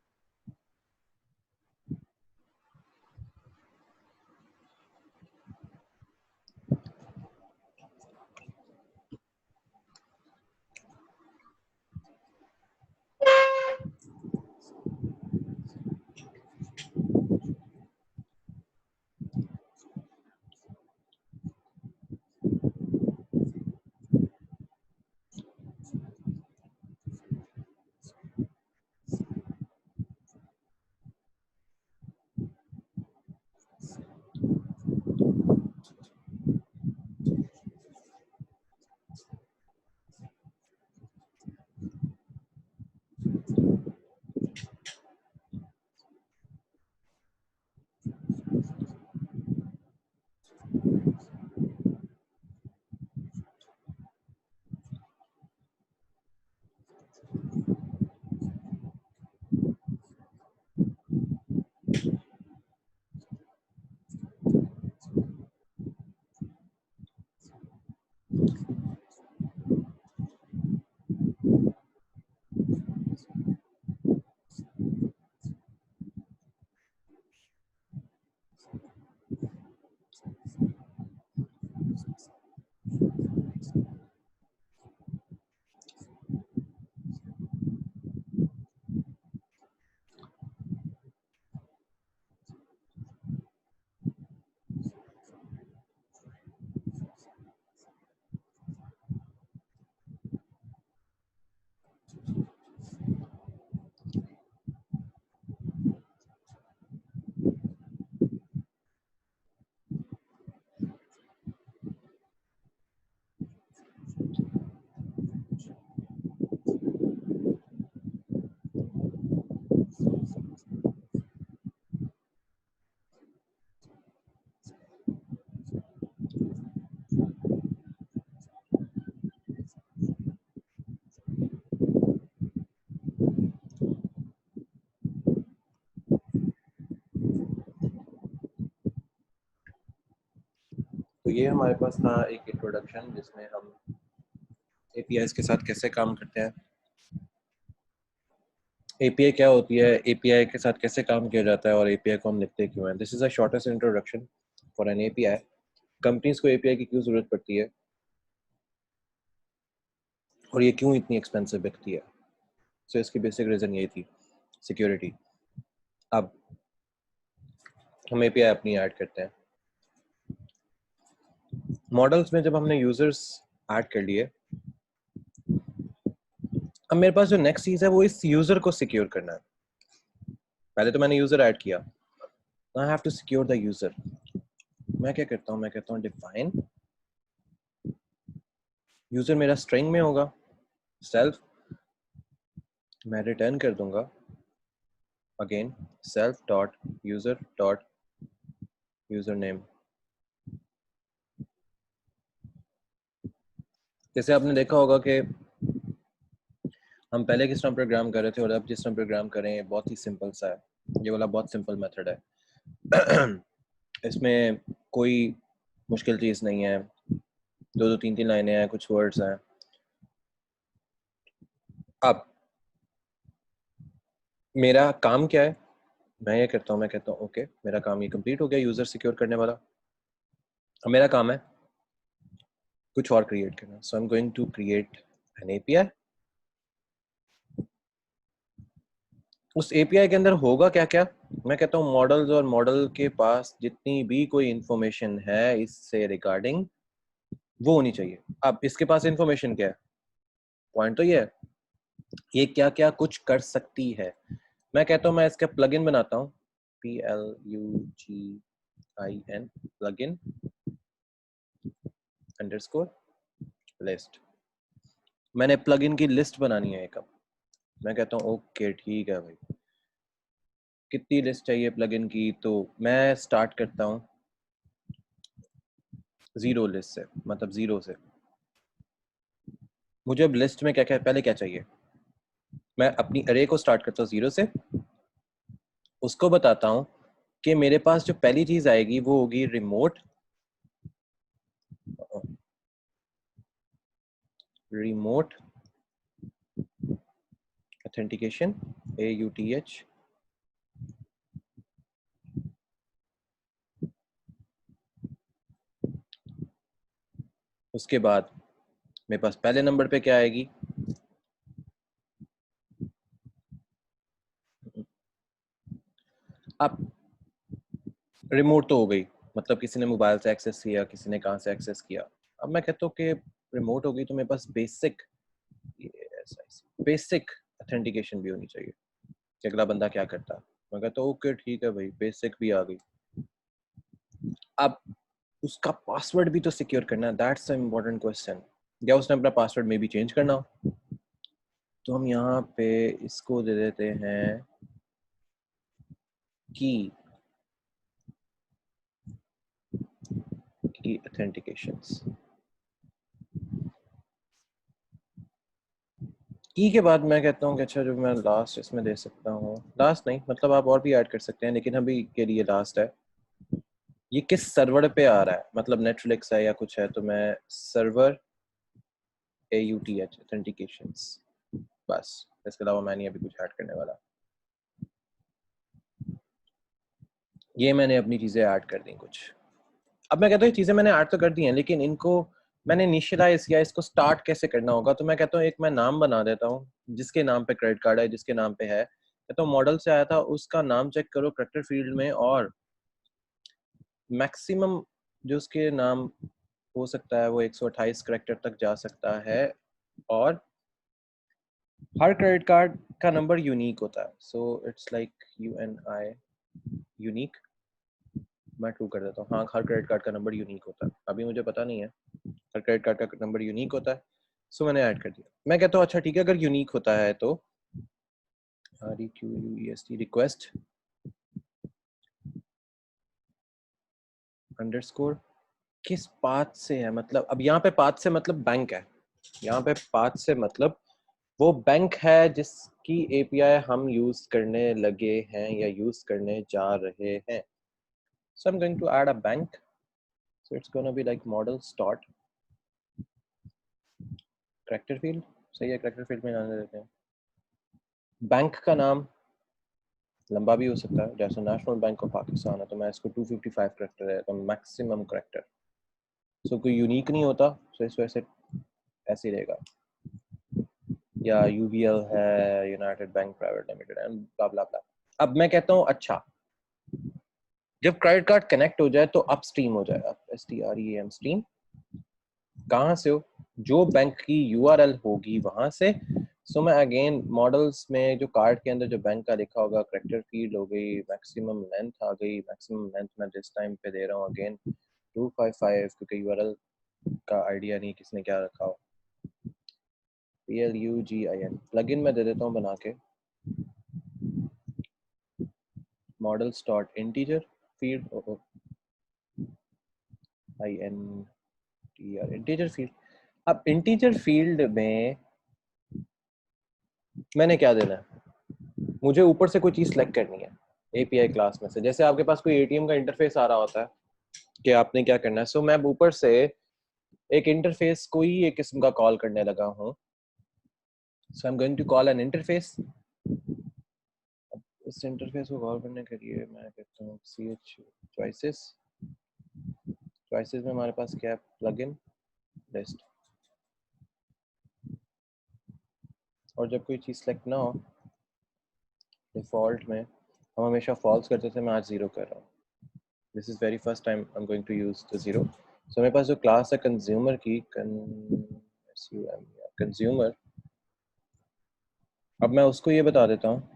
तो ये हमारे पास था एक इंट्रोडक्शन, जिसमें हम APIs के साथ कैसे काम करते हैं, API क्या होती है, API के साथ कैसे काम किया जाता है, और API को हम लिखते क्यों हैं। This is the shortest introduction for an API। Companies को API की क्यों जरूरत पड़ती है और ये क्यों इतनी एक्सपेंसिव बिकती है, सो इसकी बेसिक रीजन यही थी, सिक्योरिटी। अब हम API अपनी ऐड करते हैं मॉडल्स में। जब हमने यूजर्स ऐड कर लिए, अब मेरे पास जो नेक्स्ट चीज है वो इस यूजर को सिक्योर करना है। पहले तो मैंने यूजर ऐड किया, I have to secure the user. मैं क्या करता हूँ, मैं कहता हूँ डिफाइन यूजर, मेरा स्ट्रिंग में होगा, सेल्फ, मैं रिटर्न कर दूंगा again self dot user dot user name. जैसे आपने देखा होगा कि हम पहले किस तरह प्रोग्राम कर रहे थे और अब जिस तरह प्रोग्राम करें बहुत ही सिंपल सा है। ये वाला बहुत सिंपल मेथड है इसमें कोई मुश्किल चीज़ नहीं है, दो दो तीन तीन लाइनें हैं, कुछ वर्ड्स हैं। अब मेरा काम क्या है, मैं ये करता हूँ, मैं कहता हूँ ओके मेरा काम ये कंप्लीट हो गया यूजर सिक्योर करने वाला। अब मेरा काम है कुछ और क्रिएट करना। So I am going to create an API. उस एपीआई के अंदर होगा क्या क्या, मैं कहता हूँ मॉडल्स, और मॉडल के पास जितनी भी कोई इंफॉर्मेशन है इससे रिगार्डिंग वो होनी चाहिए। अब इसके पास इंफॉर्मेशन क्या है, पॉइंट तो ये है ये क्या क्या कुछ कर सकती है। मैं कहता हूँ मैं इसका प्लगइन बनाता हूँ, PLUGIN प्लगइन अंडरस्कोर लिस्ट। मैंने प्लगइन की लिस्ट बनानी है एक। अब मैं कहता हूँ ओके ठीक है भाई, कितनी लिस्ट चाहिए प्लगइन की, तो मैं स्टार्ट करता हूँ जीरो लिस्ट से, मतलब जीरो से। मुझे अब लिस्ट में क्या क्या पहले क्या चाहिए, मैं अपनी अरे को स्टार्ट करता हूँ जीरो से, उसको बताता हूँ कि मेरे पास जो पहली चीज आएगी वो होगी रिमोट ऑथेंटिकेशन AUTH। उसके बाद मेरे पास पहले नंबर पे क्या आएगी, अब रिमोट तो हो गई, मतलब किसी ने मोबाइल से एक्सेस किया, किसी ने कहाँ से एक्सेस किया। अब मैं कहता हूँ कि रिमोट हो गई तो मेरे पास बेसिक ऑथेंटिकेशन भी होनी चाहिए कि अगला बंदा क्या करता है। मैं कहता हूँ ओके ठीक है भाई, बेसिक भी आ गई। अब उसका पासवर्ड भी तो सिक्योर करना है, दैट्स द इम्पोर्टेंट क्वेश्चन। या उसने अपना पासवर्ड में भी चेंज करना हो, तो हम यहाँ पे इसको दे देते हैं की ऑथेंटिकेशंस। की के बाद मैं कहता हूँ कि अच्छा जो मैं लास्ट इसमें दे सकता हूँ, लास्ट नहीं मतलब आप और भी ऐड कर सकते हैं, लेकिन अभी के लिए लास्ट है। ये किस सर्वर पे आ रहा है, मतलब नेटफ्लिक्स है या कुछ है, तो मैं सर्वर AUTH ऑथेंटिकेशंस, बस इसके अलावा मैं नहीं अभी कुछ ऐड करने वाला। ये मैंने अपनी चीज़ें ऐड कर दी कुछ। अब मैं कहता हूँ ये चीज़ें मैंने ऐड तो कर दी हैं, लेकिन इनको मैंने इनिशियलाइज किया, इसको स्टार्ट कैसे करना होगा। तो मैं कहता हूँ एक मैं नाम बना देता हूँ जिसके नाम पे क्रेडिट कार्ड है, जिसके नाम पे है, कहता हूँ मॉडल से आया था उसका नाम चेक करो कैरेक्टर फील्ड में, और मैक्सिमम जो उसके नाम हो सकता है वो 128 कैरेक्टर तक जा सकता है, और हर क्रेडिट कार्ड का नंबर यूनिक होता है। So it's like UNI unique. मैं ट्रू कर देता हूँ, हाँ हर क्रेडिट कार्ड का नंबर यूनिक होता है, अभी मुझे पता नहीं है, हर क्रेडिट कार्ड का नंबर यूनिक होता है। सो मैंने ऐड कर दिया। मैं कहता हूँ अच्छा ठीक है, अगर यूनिक होता है तो REQUEST रिक्वेस्ट अंडरस्कोर किस पाथ से है, मतलब अब यहाँ पे पाथ से मतलब बैंक है, यहाँ पे पाथ से मतलब वो बैंक है जिसकी API हम यूज करने लगे हैं या यूज करने जा रहे हैं। So I'm going to add a bank. So it's going to be like model start character field. सही है, character field में जाने देते हैं। बैंक का नाम लंबा भी हो सकता है, जैसे नेशनल बैंक ऑफ पाकिस्तान है तो मैं इसको 255 करेक्टर है तो मैक्सिमम करेक्टर। सो कोई यूनिक नहीं होता, सो इस वजह से ऐसे ही रहेगा। या UBL है, United Bank Private Limited and blah blah blah. अब मैं कहता हूँ अच्छा जब क्रेडिट कार्ड कनेक्ट हो जाए तो अपस्ट्रीम हो जाएगा, STREAM स्ट्रीम। कहाँ से हो, जो बैंक की URL होगी वहां से। सो मैं अगेन मॉडल्स में जो कार्ड के अंदर जो बैंक का लिखा होगा, करेक्टर फील्ड हो गई, मैक्सिमम लेंथ आ गई, मैक्सिमम लेंथ मैं दिस टाइम पे दे रहा हूँ अगेन 255, क्योंकि URL का आइडिया नहीं किसने क्या रखा हो। PLUGIN प्लगइन में दे देता हूँ बना के, model start integer field INTR integer field. अब इंटीजर फील्ड में मैंने क्या देना है, मुझे ऊपर से कोई चीज सेलेक्ट करनी है API क्लास में से। जैसे आपके पास कोई ATM का इंटरफेस आ रहा होता है कि आपने क्या करना है, सो मैं ऊपर से एक इंटरफेस कोई एक किस्म का कॉल करने लगा हूँ। So I am going to call an interface. इस इंटरफेस को कॉल करने के लिए मैं कहता हूँ ch choices में हमारे पास क्या है, प्लगइन लिस्ट। और जब कोई चीज़ सेलेक्ट ना हो, डिफ़ॉल्ट में हम हमेशा फॉल्स करते थे, मैं आज ज़ीरो कर रहा हूँ। This is very first time I am going to use the zero. सो मेरे पास जो क्लास है कंज्यूमर की, कंज्यूमर, अब मैं उसको ये बता देता हूँ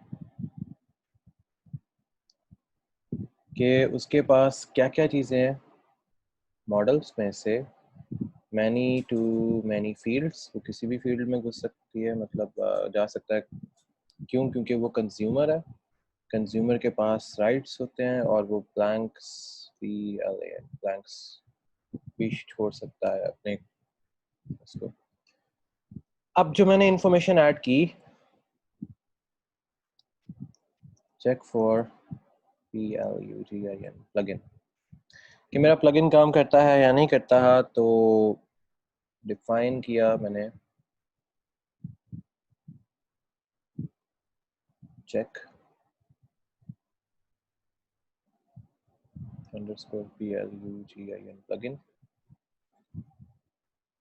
कि उसके पास क्या क्या चीज़ें हैं। मॉडल्स में से मैनी टू मैनी फील्ड्स, वो किसी भी फील्ड में घुस सकती है, मतलब जा सकता है। क्यों? क्योंकि वो कंज्यूमर है, कंज्यूमर के पास राइट्स होते हैं और वो ब्लैंक्स भी छोड़ सकता है अपने उसको। अब जो मैंने इंफॉर्मेशन ऐड की, चेक फॉर प्लगइन, कि मेरा प्लगइन काम करता है या नहीं करता है, तो डिफाइन किया मैंने चेक _ plugin।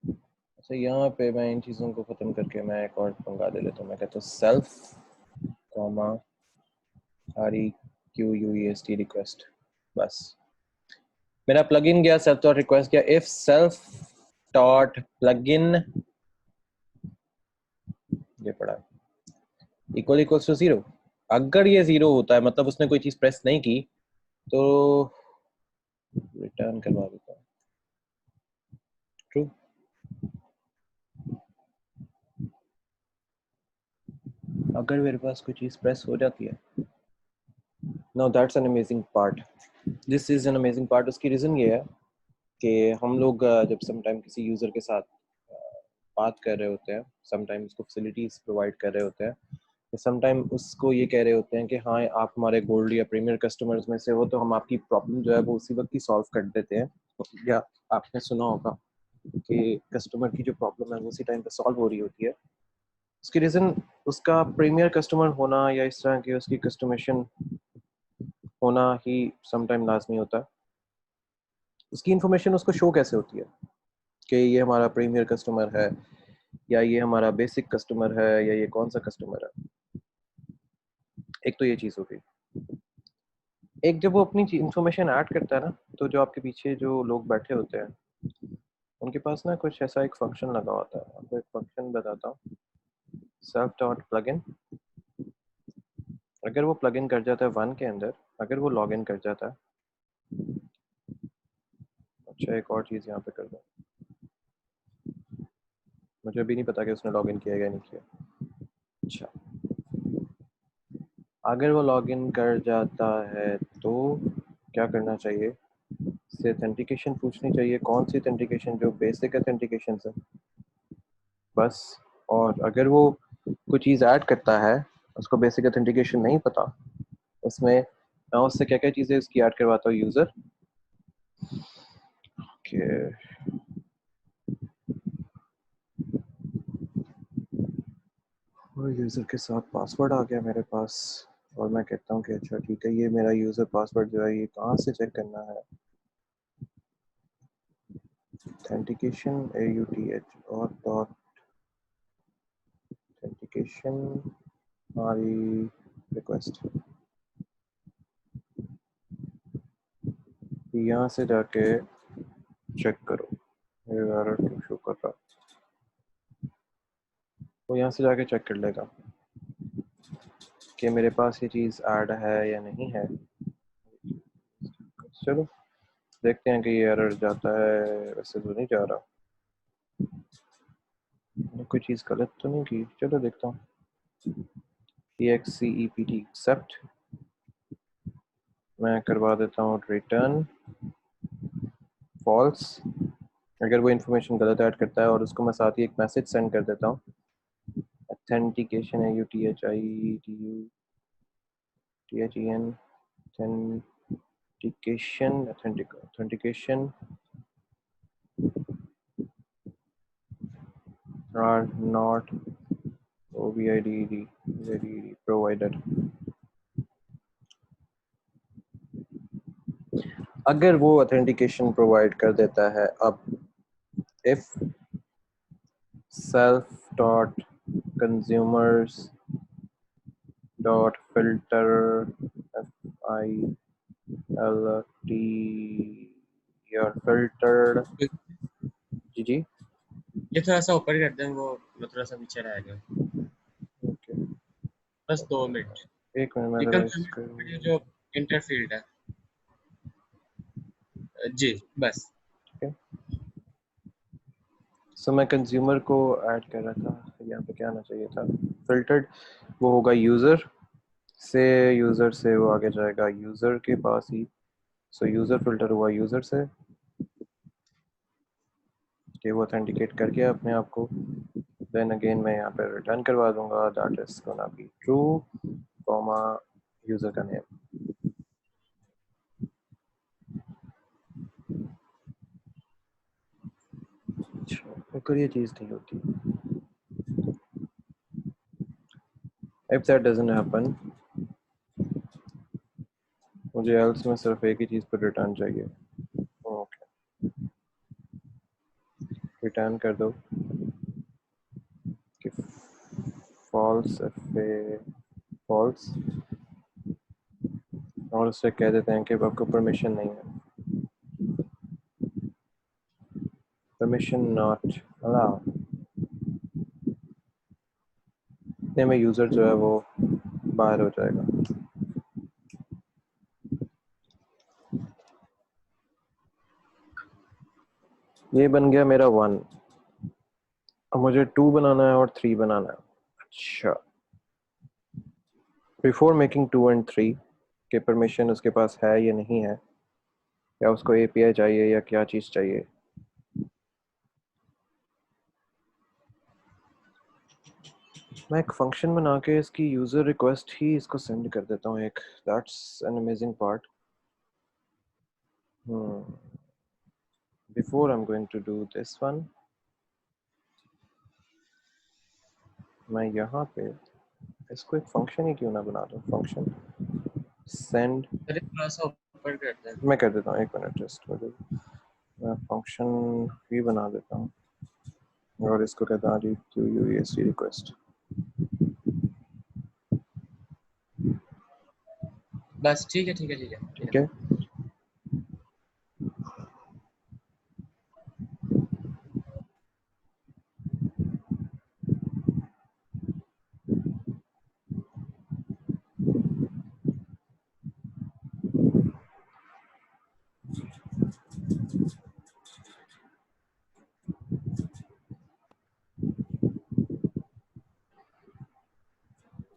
अच्छा, यहाँ पे मैं इन चीज़ों को ख़त्म करके मैं एक और पंगा ले लेता हूँ। मैं कहता हूँ सेल्फ कॉमा request रिक्वेस्ट। बस मेरा प्लगइन गया, सेल्फ डॉट रिक्वेस्ट गया। इफ सेल्फ डॉट प्लगइन ये पड़ा इक्वल इक्वल्स टू 0, अगर ये 0 होता है मतलब उसने कोई चीज़ प्रेस नहीं की, तो रिटर्न करवा देता हूँ ट्रू। अगर मेरे पास कोई चीज़ प्रेस हो जाती है, now that's an amazing part, this is an amazing part. उसकी रीज़न ये है कि हम लोग जब समटाइम किसी यूज़र के साथ बात कर रहे होते हैं, समटाइम उसको फैसिलिटीज़ प्रोवाइड कर रहे होते हैं, तो समटाइम उसको ये कह रहे होते हैं कि हाँ आप हमारे गोल्ड या प्रीमियर कस्टमर्स में से हो, तो हम आपकी प्रॉब्लम जो है वो उसी वक्त ही सॉल्व कर देते हैं। या आपने सुना होगा कि कस्टमर की जो प्रॉब्लम है वो उसी टाइम पे सॉल्व हो रही होती है। उसकी रीज़न उसका प्रीमियर कस्टमर होना या इस तरह की उसकी कस्टमेशन होना ही समटाइम लाजमी होता है। उसकी इन्फॉर्मेशन उसको शो कैसे होती है कि ये हमारा प्रीमियर कस्टमर है या ये हमारा बेसिक कस्टमर है या ये कौन सा कस्टमर है। एक तो ये चीज़ हो गई। एक जब वो अपनी इन्फॉर्मेशन ऐड करता है ना, तो जो आपके पीछे जो लोग बैठे होते हैं उनके पास ना कुछ ऐसा एक फंक्शन लगा होता है। आपको एक फंक्शन बताता हूँ, सेल्फ डॉट प्लगइन। अगर वो प्लगइन कर जाता है 1 के अंदर, अगर वो लॉगिन कर जाता है, अच्छा एक और चीज़ यहाँ पे कर दो, मुझे अभी नहीं पता कि उसने लॉगिन किया या नहीं किया। अच्छा, अगर वो लॉगिन कर जाता है तो क्या करना चाहिए, से ऑथेंटिकेशन पूछनी चाहिए। कौन सी ऑथेंटिकेशन? जो बेसिक ऑथेंटिकेशन है बस। और अगर वो कोई चीज़ ऐड करता है, उसको बेसिक ऑथेंटिकेशन नहीं पता, उसमें मैं उससे क्या क्या चीज़ें उसकी ऐड करवाता हूँ यूज़र के। और यूज़र के साथ पासवर्ड आ गया मेरे पास, और मैं कहता हूँ कि अच्छा ठीक है, ये मेरा यूज़र पासवर्ड जो है ये कहाँ से चेक करना है, ऑथेंटिकेशन AUTH और डॉट ऑथेंटिकेशन हमारी रिक्वेस्ट। यहाँ से जाके चेक करो एरर क्यों शो कर रहा है। वो यहाँ से जाके चेक कर लेगा कि मेरे पास ये चीज़ ऐड है या नहीं है। चलो देखते हैं कि ये एरर जाता है, वैसे तो नहीं जा रहा, कोई चीज़ गलत तो नहीं की। चलो देखता हूँ, except एक्सेप्ट मैं करवा देता हूँ रिटर्न फॉल्स। अगर वो इन्फॉर्मेशन गलत ऐड करता है, और उसको मैं साथ ही एक मैसेज सेंड कर देता हूँ, authentication authentication are not OVID provided। अगर वो ऑथेंटिकेशन प्रोवाइड कर देता है, अब if self dot consumers dot filter FILT और फिल्टर्ड, जी जी ये थोड़ा सा ऊपर कर दें, वो थोड़ा सा पीछे रह गया। ओके, बस 2 मिनट। एक मिनट में ये जरा इसको, कंज्यूमर जो इंटरफील्ड है, जी बस। सो मैं कंज्यूमर को ऐड कर रहा था, यहाँ पे क्या आना चाहिए था, फिल्टर्ड वो होगा यूज़र से वो आगे जाएगा यूज़र के पास ही। सो यूज़र फिल्टर हुआ यूज़र से कि वो ऑथेंटिकेट कर गया अपने आप को। देन अगेन मैं यहाँ पे रिटर्न करवा दूंगा that is gonna be true comma user का नेम। अच्छा, अगर ये चीज़ नहीं होती, इफ दैट डजंट हैपन, मुझे एल्स में सिर्फ एक ही चीज़ पर रिटर्न चाहिए। ओके, रिटर्न कर दो कि फॉल्स पे फॉल्स, और उससे कह देते हैं कि आपको परमिशन नहीं है, परमिशन नॉट अलाउ। इतने में यूज़र जो है वो बाहर हो जाएगा। ये बन गया मेरा 1, अब मुझे 2 बनाना है और 3 बनाना है। अच्छा, बिफोर मेकिंग 2 एंड 3 के परमिशन उसके पास है या नहीं है, या उसको एपीआई चाहिए या क्या चीज़ चाहिए। मैं एक फंक्शन बना के इसकी यूज़र रिक्वेस्ट ही इसको सेंड कर देता हूँ एक, that's an amazing part. Before I am going to do this one, मैं यहाँ पे इसको एक फंक्शन ही क्यों ना बना दूँ, फंक्शन सेंड, अरे थोड़ा सा ऊपर कर दें। मैं कर देता हूँ, एक मिनट जस्ट मुझे, मैं फंक्शन ही बना देता हूँ और इसको कहता हूँ टू यूएसडी रिक्वेस्ट। बस ठीक है ठीक है ठीक है ठीक ठीक है। है,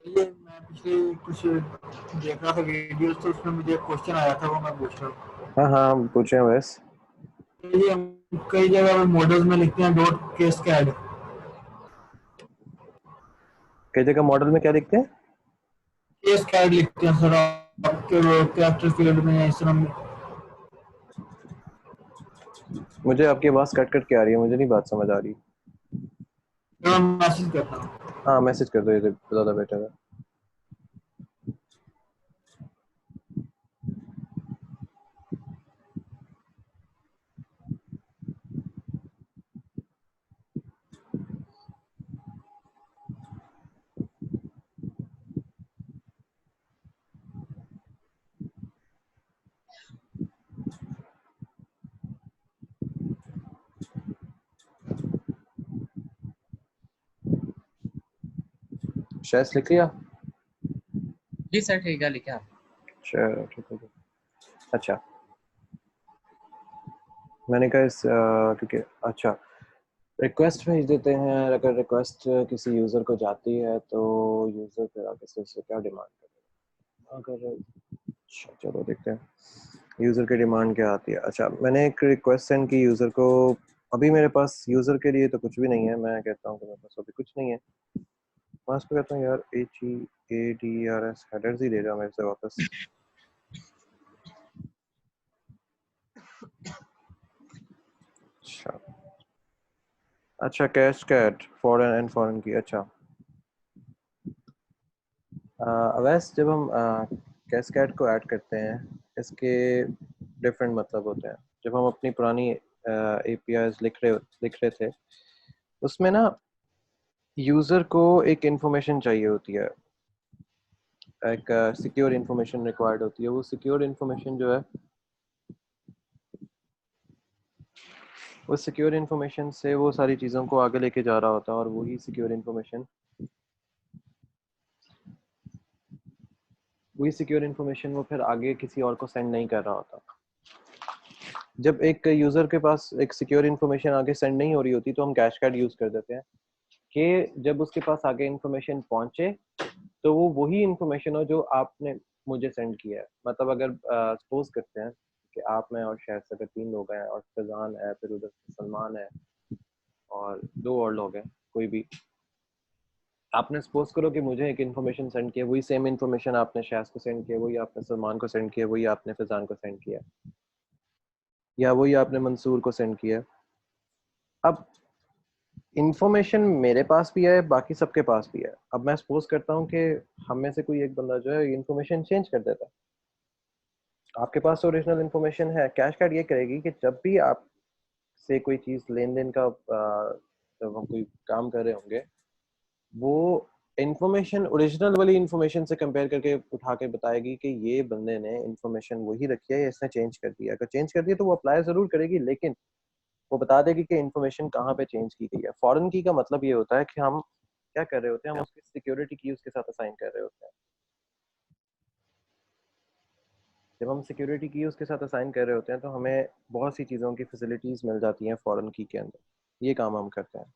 ये मैं पिछले कुछ देख रहा था वीडियोस, तो उसमें मुझे एक क्वेश्चन आया था, वो मैं पूछ रहा हूँ। हाँ हाँ पूछें बस। ये हम कई जगह मॉडल्स में लिखते हैं डॉट केस कैड, कई जगह मॉडल में क्या लिखते हैं, केस कैड लिखते हैं सर आपके कैरेक्टर फील्ड में, इस तरह मुझे आपकी आवाज़ कट कट के आ रही है, मुझे नहीं बात समझ आ रही। मैं मैसेज करता हूँ। हाँ मैसेज कर दो, ये ज़्यादा बेटर है। शायद लिख लिया, जी सर ठीक है, लिखा। चलो ठीक है। अच्छा, मैंने कहा इस क्योंकि अच्छा रिक्वेस्ट भेज देते हैं, अगर रिक्वेस्ट किसी यूज़र को जाती है तो यूज़र फिर आगे से उससे क्या डिमांड करेगा, अगर अच्छा चलो देखते हैं यूज़र की डिमांड क्या आती है। अच्छा, मैंने एक रिक्वेस्ट सेंड की यूज़र को, अभी मेरे पास यूज़र के लिए तो कुछ भी नहीं है, मैं कहता हूँ कि मेरे पास अभी कुछ नहीं है, मैं उसको कहता हूँ यार HEADRS हेडर्स ही ले जाओ मेरे से वापस। अच्छा अच्छा, कैस्केड फॉरेन एंड फॉरेन की, अच्छा वैसे जब हम कैस्केड को ऐड करते हैं, इसके डिफरेंट मतलब होते हैं। जब हम अपनी पुरानी APIs लिख रहे थे, उसमें ना यूज़र को एक इंफॉर्मेशन चाहिए होती है, एक सिक्योर इंफॉर्मेशन रिक्वायर्ड होती है। वो सिक्योर इंफॉर्मेशन जो है, वो सिक्योर इंफॉर्मेशन से वो सारी चीज़ों को आगे लेके जा रहा होता है, और वही सिक्योर इंफॉर्मेशन वो फिर आगे किसी और को सेंड नहीं कर रहा होता। जब एक यूज़र के पास एक सिक्योर इंफॉर्मेशन आगे सेंड नहीं हो रही होती, तो हम कैशकैड यूज़ कर देते हैं कि जब उसके पास आगे इंफॉर्मेशन पहुंचे तो वो वही इंफॉर्मेशन हो जो आपने मुझे सेंड किया है। मतलब अगर सपोज करते हैं कि आप, मैं और शायद से अगर 3 लोग हैं, और फैजान है, फिर उधर सलमान है, और 2 और लोग हैं, कोई भी, आपने सपोज करो कि मुझे एक इन्फॉर्मेशन सेंड किया, वही सेम इन्फॉर्मेशन आपने शायद को सेंड किया, वही आपने सलमान को सेंड किया, वही आपने फैजान को सेंड किया, या वही आपने मंसूर को सेंड किया। अब इंफॉर्मेशन मेरे पास भी है, बाकी सबके पास भी है। अब मैं सपोज करता हूँ कि हम में से कोई एक बंदा जो है इंफॉर्मेशन चेंज कर देता है। आपके पास ओरिजिनल इंफॉर्मेशन है, कैशकैड ये करेगी कि जब भी आप से कोई चीज लेन देन का जब हम कोई काम कर रहे होंगे, वो इंफॉर्मेशन ओरिजिनल वाली इंफॉर्मेशन से कंपेयर करके उठा के बताएगी कि ये बंदे ने इंफॉर्मेशन वही रखी है या इसने चेंज कर दिया। अगर चेंज कर दिया तो वो अप्लाई जरूर करेगी, लेकिन वो बता देगी कि इंफॉर्मेशन कहाँ पे चेंज की गई है। फॉरेन की का मतलब ये होता है कि हम क्या कर रहे होते हैं, हम उसकी सिक्योरिटी की उसके साथ असाइन कर रहे होते हैं। जब हम सिक्योरिटी की उसके साथ असाइन कर रहे होते हैं तो हमें बहुत सी चीज़ों की फैसिलिटीज़ मिल जाती हैं फॉरेन की के अंदर। ये काम हम करते हैं।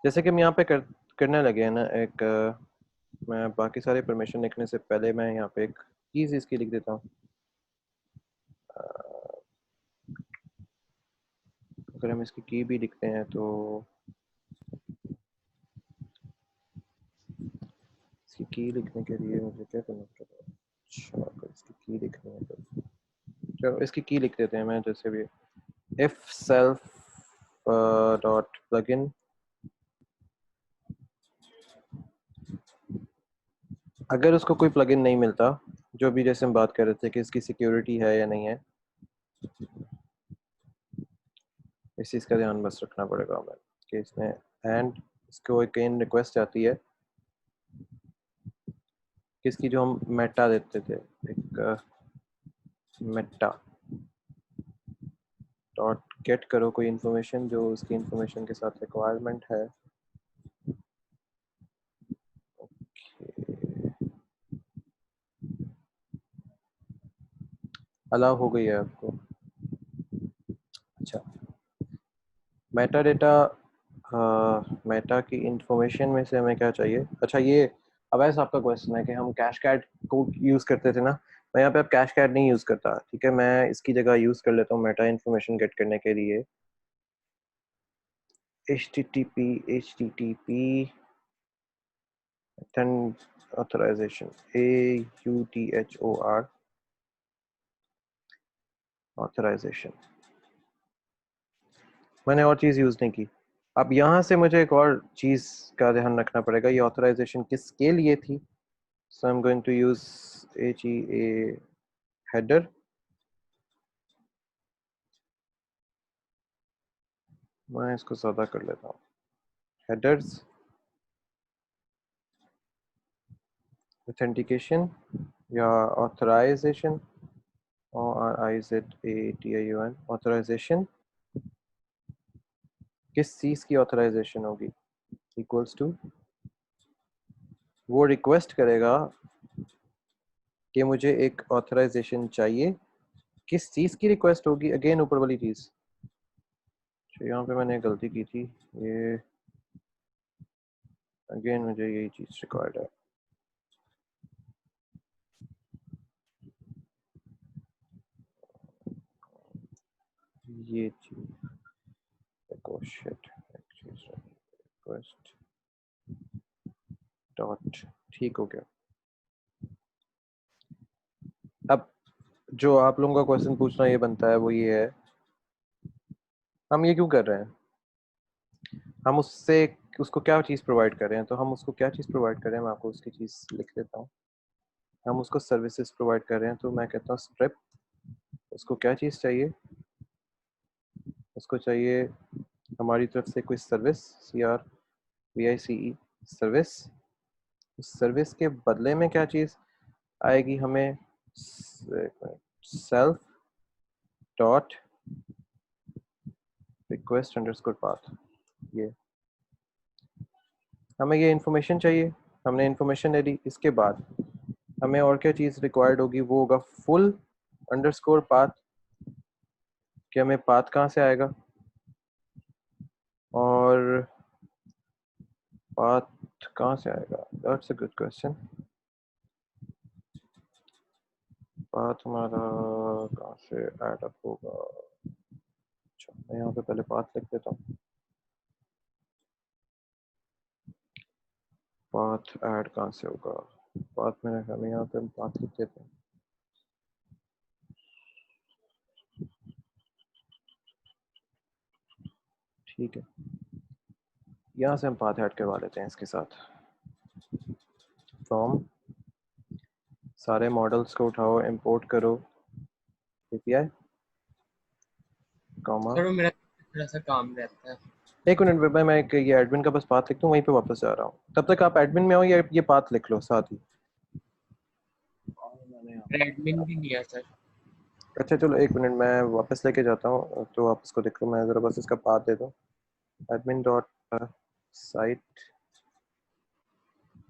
जैसे कि हम यहाँ पे करने लगे हैं ना, एक मैं बाकी सारे परमिशन लिखने से पहले मैं यहाँ पे एक कीज़ इसकी लिख देता हूँ। अगर हम इसकी की भी लिखते हैं तो इसकी की लिखने के लिए मुझे क्या करना पड़ेगा? अच्छा, अगर इसकी की लिखनी है तो चलो इसकी की लिख देते हैं। मैं जैसे भी if self dot plugin, अगर उसको कोई प्लगइन नहीं मिलता, जो भी जैसे हम बात कर रहे थे कि इसकी सिक्योरिटी है या नहीं है, इस चीज़ का ध्यान बस रखना पड़ेगा हमें कि इसमें एंड इसको एक इन रिक्वेस्ट आती है किसकी, जो हम मेटा देते थे, एक मेटा डॉट गेट करो कोई इन्फॉर्मेशन जो उसकी इन्फॉर्मेशन के साथ रिक्वायरमेंट है। अलाउ हो गई है आपको? अच्छा, मेटा डेटा, मेटा की इंफॉर्मेशन में से हमें क्या चाहिए? अच्छा, ये अब ऐसा आपका क्वेश्चन है कि हम कैशकैड को यूज़ करते थे ना, मैं यहाँ पे अब कैशकैड नहीं यूज़ करता, ठीक है। मैं इसकी जगह यूज़ कर लेता हूँ मेटा इंफॉर्मेशन गेट करने के लिए HTTP ऑथराइजेशन, AUTHOR ऑथराइजेशन। मैंने और चीज़ यूज़ नहीं की। अब यहाँ से मुझे एक और चीज़ का ध्यान रखना पड़ेगा, ये ऑथराइजेशन किसके लिए थी। So I am going to use HEA header. मैं इसको ज़्यादा कर लेता हूँ, हेडर्स ऑथेंटिकेशन या ऑथराइजेशन, ORIZATION ऑथराइजेशन, किस चीज़ की ऑथराइजेशन होगी, इक्वल्स टू, वो रिक्वेस्ट करेगा कि मुझे एक ऑथराइजेशन चाहिए। किस चीज़ की रिक्वेस्ट होगी? अगेन ऊपर वाली चीज़। तो यहाँ पे मैंने गलती की थी, ये अगेन मुझे यही चीज़ रिक्वायर्ड है। ये चीज़ रिक्वेस्ट डॉट, ठीक हो गया। अब जो आप लोगों का क्वेश्चन पूछना ये बनता है वो ये है, हम ये क्यों कर रहे हैं? हम उसको क्या चीज़ प्रोवाइड कर रहे हैं? तो हम उसको क्या चीज़ प्रोवाइड कर रहे हैं, मैं आपको उसकी चीज़ लिख देता हूँ। हम उसको सर्विसेज प्रोवाइड कर रहे हैं, तो मैं कहता हूँ स्ट्रिप, उसको क्या चीज़ चाहिए, उसको चाहिए हमारी तरफ से कोई सर्विस, CRVICE सर्विस। उस सर्विस के बदले में क्या चीज़ आएगी हमें, self dot request underscore path. ये हमें ये इन्फॉर्मेशन चाहिए, हमने इन्फॉर्मेशन ले ली। इसके बाद हमें और क्या चीज़ रिक्वायर्ड होगी, वो होगा फुल अंडरस्कोर पाथ, कि हमें पाथ कहाँ से आएगा, और पाथ कहाँ से आएगा, that's a good question. Path हमारा कहाँ से ऐड अप होगा, अच्छा मैं यहाँ पे पहले पाथ लिख देता हूँ। पाथ ऐड कहाँ से होगा, पाथ में हमें यहाँ पे हम पाथ लिख देते हैं। ठीक है, यहाँ से हम पाथ ऐड करवा लेते हैं इसके साथ। फ्रॉम सारे मॉडल्स को उठाओ, इंपोर्ट करो API कॉमा। सर वो मेरा थोड़ा सा काम रहता है। एक मिनट भाई, मैं एक ये एडमिन का बस पाथ लिख दूँ, वहीं पे वापस जा रहा हूँ। तब तक आप एडमिन में आओ, ये पाथ लिख लो साथ ही। एडमिन भी नहीं है सर। अच्छा चलो एक मिनट, मैं वापस लेके जाता हूँ, तो आप इसको देख लो। मैं ज़रा बस इसका पाथ दे दूँ, admin dot site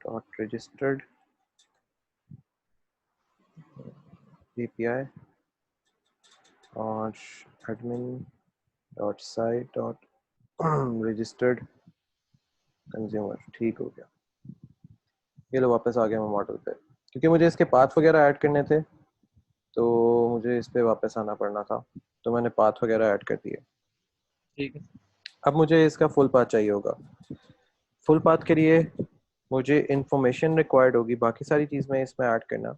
dot registered API और admin dot site dot registered consumer. ठीक हो गया, ये लो वापस आ गया मैं मॉडल पे। क्योंकि मुझे इसके पाथ वगैरह ऐड करने थे, तो मुझे इस पे वापस आना पड़ना था, तो मैंने पाथ वगैरह ऐड कर दिए। ठीक है। अब मुझे इसका फुल पाथ चाहिए होगा। फुल पाथ के लिए मुझे इंफॉर्मेशन रिक्वायर्ड होगी, बाकी सारी चीज़ में इसमें ऐड करना।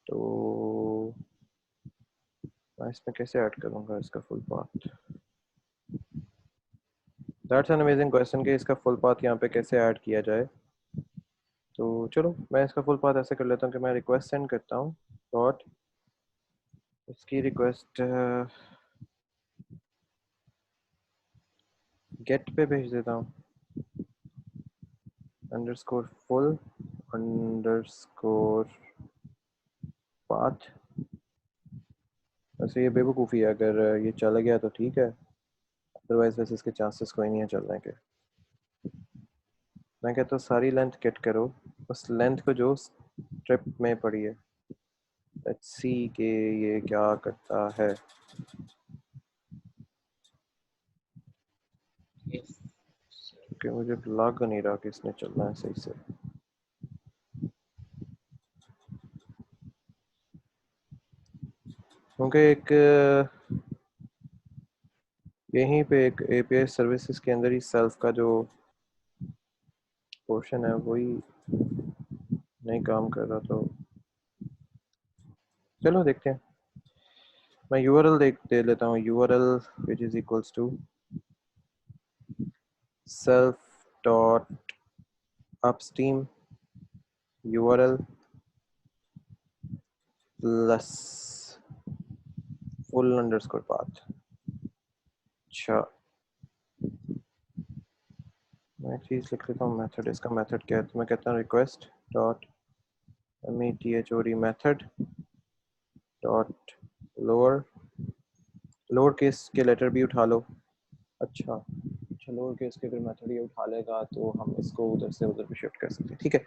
तो मैं इसमें कैसे ऐड करूँगा इसका full path, that's an amazing question कि इसका फुल पाथ यहाँ पे कैसे ऐड किया जाए। तो चलो मैं इसका फुल पाथ ऐसे कर लेता हूँ कि मैं रिक्वेस्ट सेंड करता हूँ, डॉट इसकी रिक्वेस्ट गेट पे भेज देता हूँ, अंडरस्कोर फुल अंडरस्कोर पाथ। वैसे ये बेवकूफ़ी है, अगर ये चला गया तो ठीक है, अदरवाइज वैसे इसके चांसेस कोई नहीं है चलने के। मैं कहता हूँ सारी लेंथ गेट करो, उस लेंथ को जो स्ट्रिप में पड़ी है। लेट्स सी कि ये क्या करता है। कि मुझे लग नहीं रहा कि इसने चलना है सही से। क्योंकि एक यहीं पे एक API सर्विसेज के अंदर ही सेल्फ का जो पोर्शन है वही नहीं काम कर रहा, तो चलो देखते हैं। मैं URL दे लेता हूँ, URL which is equals to self dot upstream URL plus full underscore path। अच्छा मैं एक चीज़ लिख लेता हूँ, मेथड। इसका मेथड क्या है, तो मैं कहता हूँ request dot METHOD method dot lower lower case के लेटर भी उठा लो। अच्छा लोअर केस के अगर मेथड ये उठा लेगा तो हम इसको उधर से उधर भी शिफ्ट कर सकते हैं। ठीक है,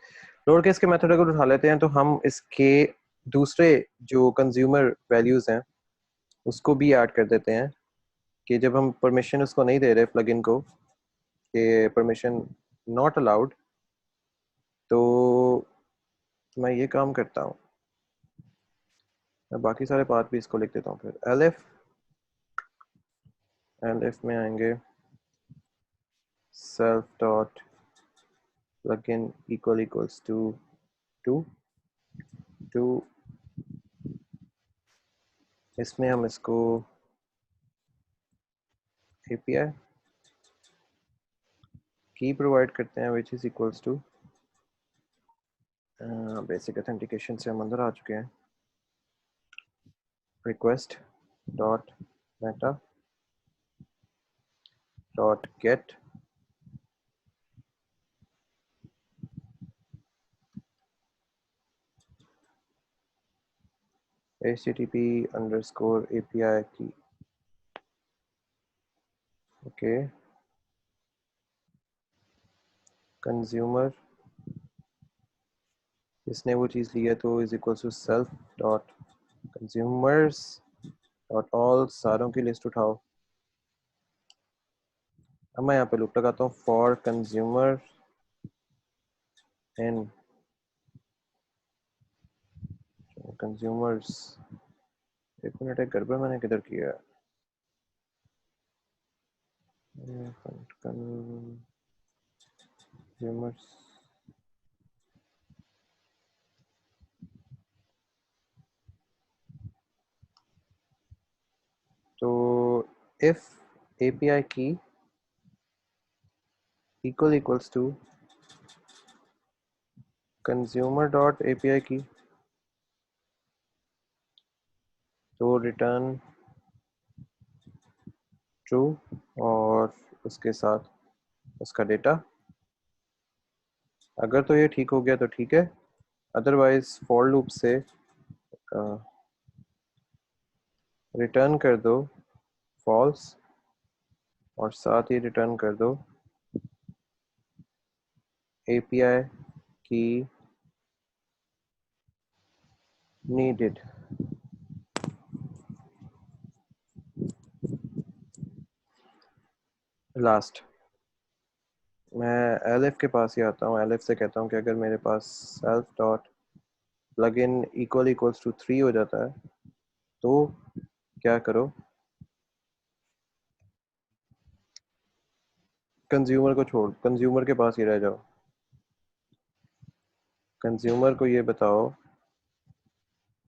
लोअर केस के मेथड अगर उठा लेते हैं तो हम इसके दूसरे जो कंज्यूमर वैल्यूज हैं उसको भी ऐड कर देते हैं, कि जब हम परमिशन उसको नहीं दे रहे प्लगइन को कि परमिशन नॉट अलाउड, तो मैं ये काम करता हूँ, मैं बाकी सारे पार्ट भी इसको लिख देता हूँ। फिर elif में आएंगे self dot plugin equals to इसमें हम इसको API की प्रोवाइड करते हैं which is equals to basic authentication से हम अंदर आ चुके हैं। Request dot meta dot get http underscore API की। ओके, कंज्यूमर इसने वो चीज़ ली है तो is equal to self dot consumers dot all सारों की लिस्ट उठाओ। अब मैं यहाँ पे लूप लगाता हूँ फॉर कंज्यूमर एंड कंज्यूमर्स। एक मिनट, एक गड़बड़ मैंने किधर किया है। कंज्यूमर्स तो if API key equals to consumer dot API key तो रिटर्न ट्रू और उसके साथ उसका डेटा। अगर तो ये ठीक हो गया तो ठीक है, अदरवाइज फॉर लूप से रिटर्न कर दो फॉल्स और साथ ही रिटर्न कर दो API की नीडेड। लास्ट मैं एलिफ के पास ही आता हूँ। एलिफ से कहता हूँ कि अगर मेरे पास self dot plugin equals to 3 हो जाता है तो क्या करो, कंज्यूमर को छोड़, कंज्यूमर के पास ही रह जाओ। कंज्यूमर को ये बताओ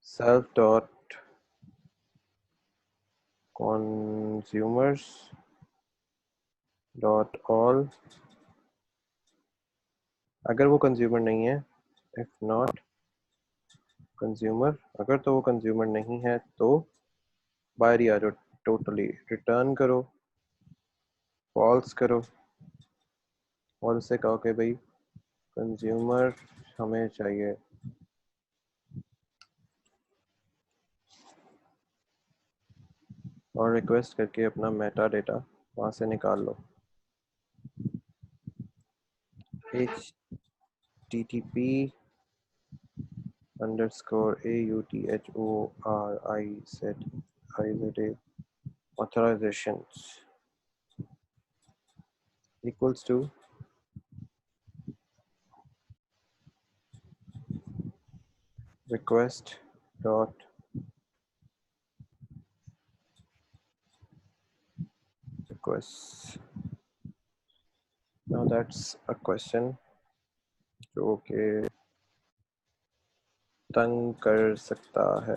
self dot consumers dot all. अगर वो कंज्यूमर नहीं है, इफ नॉट कंज्यूमर, अगर तो वो कंज्यूमर नहीं है तो बाहर ही आ जाओ, टोटली रिटर्न करो, फॉल्स करो और उससे कहो कि भाई कंज्यूमर हमें चाहिए। और रिक्वेस्ट करके अपना मेटा डेटा वहाँ से निकाल लो। http underscore authorize authorizations equals to request dot request। now that's a question जो कि तंग कर सकता है।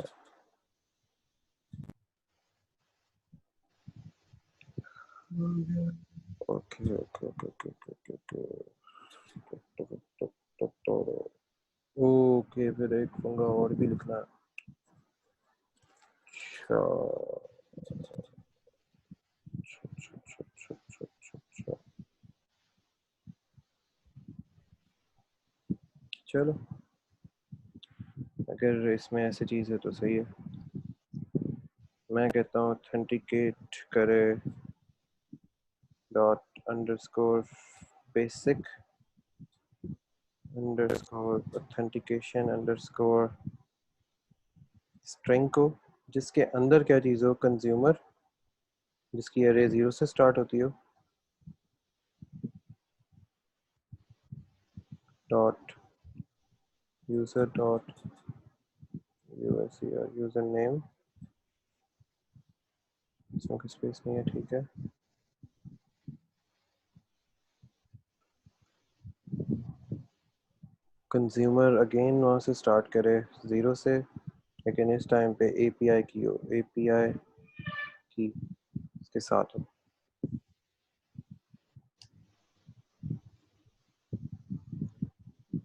Okay okay okay okay okay okay okay, फिर एक पंगा और भी लिखना है। अच्छा चलो, अगर इसमें ऐसी चीज़ है तो सही है। मैं कहता हूँ ऑथेंटिकेट करे dot underscore basic underscore authentication underscore string को, जिसके अंदर क्या चीज़ हो, कंज्यूमर, जिसकी अरे 0 से स्टार्ट होती हो, dot user dot user name, इसमें कोई स्पेस नहीं है, ठीक है। कंज्यूमर अगेन वहाँ से स्टार्ट करे 0 से, लेकिन इस टाइम पे API की हो, API की इसके साथ हो।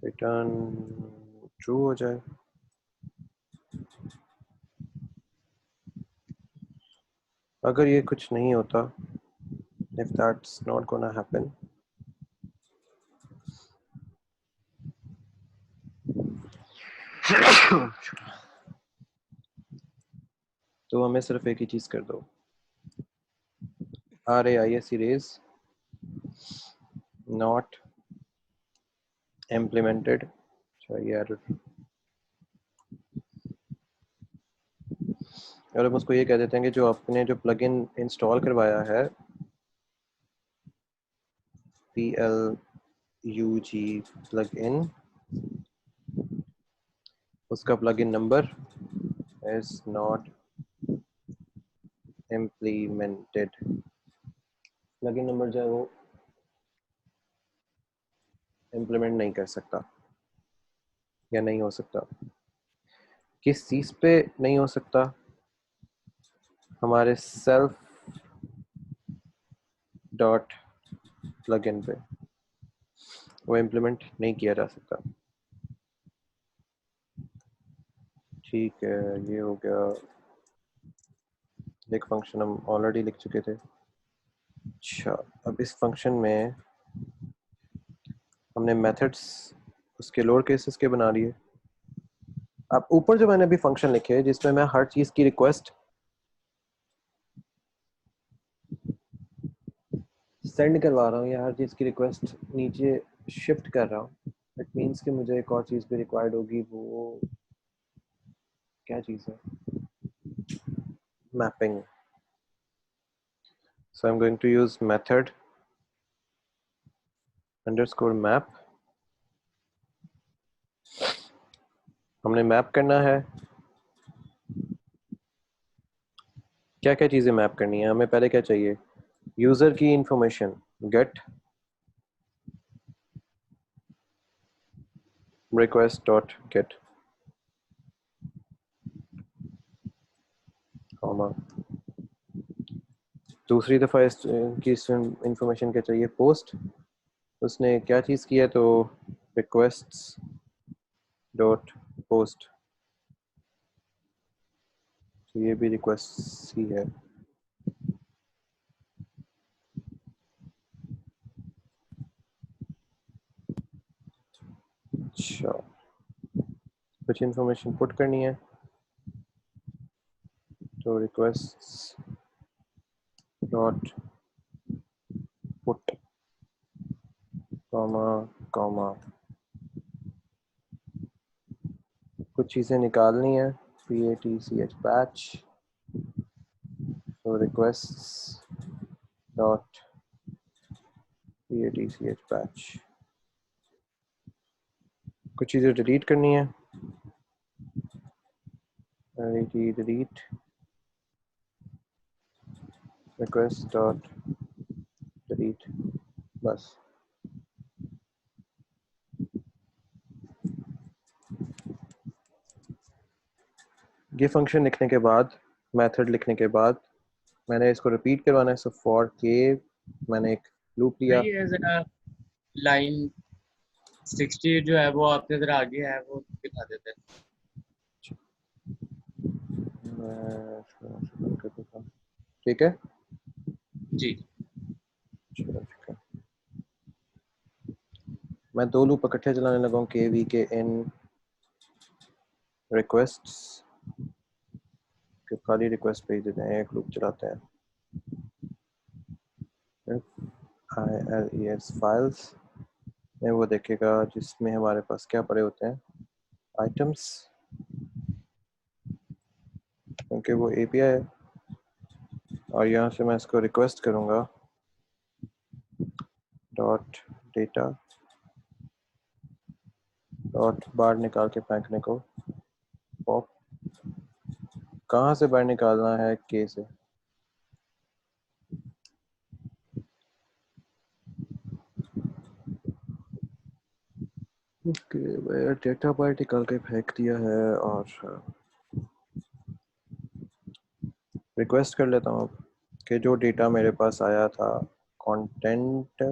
रिटर्न ट्रू हो जाए। अगर ये कुछ नहीं होता, if that's not gonna happen, तो हमें सिर्फ एक ही चीज कर दो, RAIS erase not implemented, चाहिए error, और हम उसको ये कह देते हैं कि जो आपने जो प्लगइन इंस्टॉल करवाया है PLUG plugin, उसका plugin number is not implemented। Plugin number जो है वो इम्प्लीमेंट नहीं कर सकता या नहीं हो सकता। किस चीज पे नहीं हो सकता? हमारे सेल्फ डॉट प्लगइन पे वो इम्प्लीमेंट नहीं किया जा सकता। ठीक है, ये हो गया। एक फंक्शन हम ऑलरेडी लिख चुके थे। अच्छा, अब इस फंक्शन में हमने मेथड्स उसके लोअर केसेस के बना लिए। अब ऊपर जो मैंने अभी फंक्शन लिखे जिसमें मैं हर चीज की रिक्वेस्ट सेंड करवा रहा हूँ या हर चीज की रिक्वेस्ट नीचे शिफ्ट कर रहा हूँ, इट मीन्स कि मुझे एक और चीज भी रिक्वायर्ड होगी। वो क्या चीज है? Mapping. So I'm going to use method underscore map। हमने मैप करना है। क्या क्या चीजें मैप करनी है हमें? पहले क्या चाहिए? यूजर की information, get request dot get comma. दूसरी दफा की इंफॉर्मेशन क्या चाहिए? पोस्ट। उसने क्या चीज की है? तो requests dot post, तो ये भी रिक्वेस्ट ही है। अच्छा, कुछ इंफॉर्मेशन पुट करनी है तो requests dot put comma comma. कुछ चीजें निकालनी है, patch patch, तो requests dot patch patch। कुछ चीजें डिलीट करनी है, delete request dot delete, बस। ये फंक्शन लिखने के बाद, मेथड लिखने के बाद मैंने इसको रिपीट करवाना है। सो फॉर के मैंने एक लूप लिया। नहीं है जरा लाइन 60 जो है वो आपने जरा आगे है वो दिखा देते हैं। ठीक है, जी चलो ठीक है। मैं दो लूप इकट्ठे चलाने लगा हूँ, के वी के इन रिक्वेस्ट्स के खाली रिक्वेस्ट भेज देते हैं, एक लूप चलाते हैं। ILES फाइल्स में वो देखेगा जिसमें हमारे पास क्या पड़े होते हैं, आइटम्स, क्योंकि वो API है। और यहाँ से मैं इसको रिक्वेस्ट करूँगा डॉट डेटा डॉट बाहर निकाल के फेंकने को पॉप। कहाँ से बाहर निकालना है? के से। ओके, मैं डेटा बाहर निकाल के फेंक दिया है और रिक्वेस्ट कर लेता हूँ कि जो डेटा मेरे पास आया था कंटेंट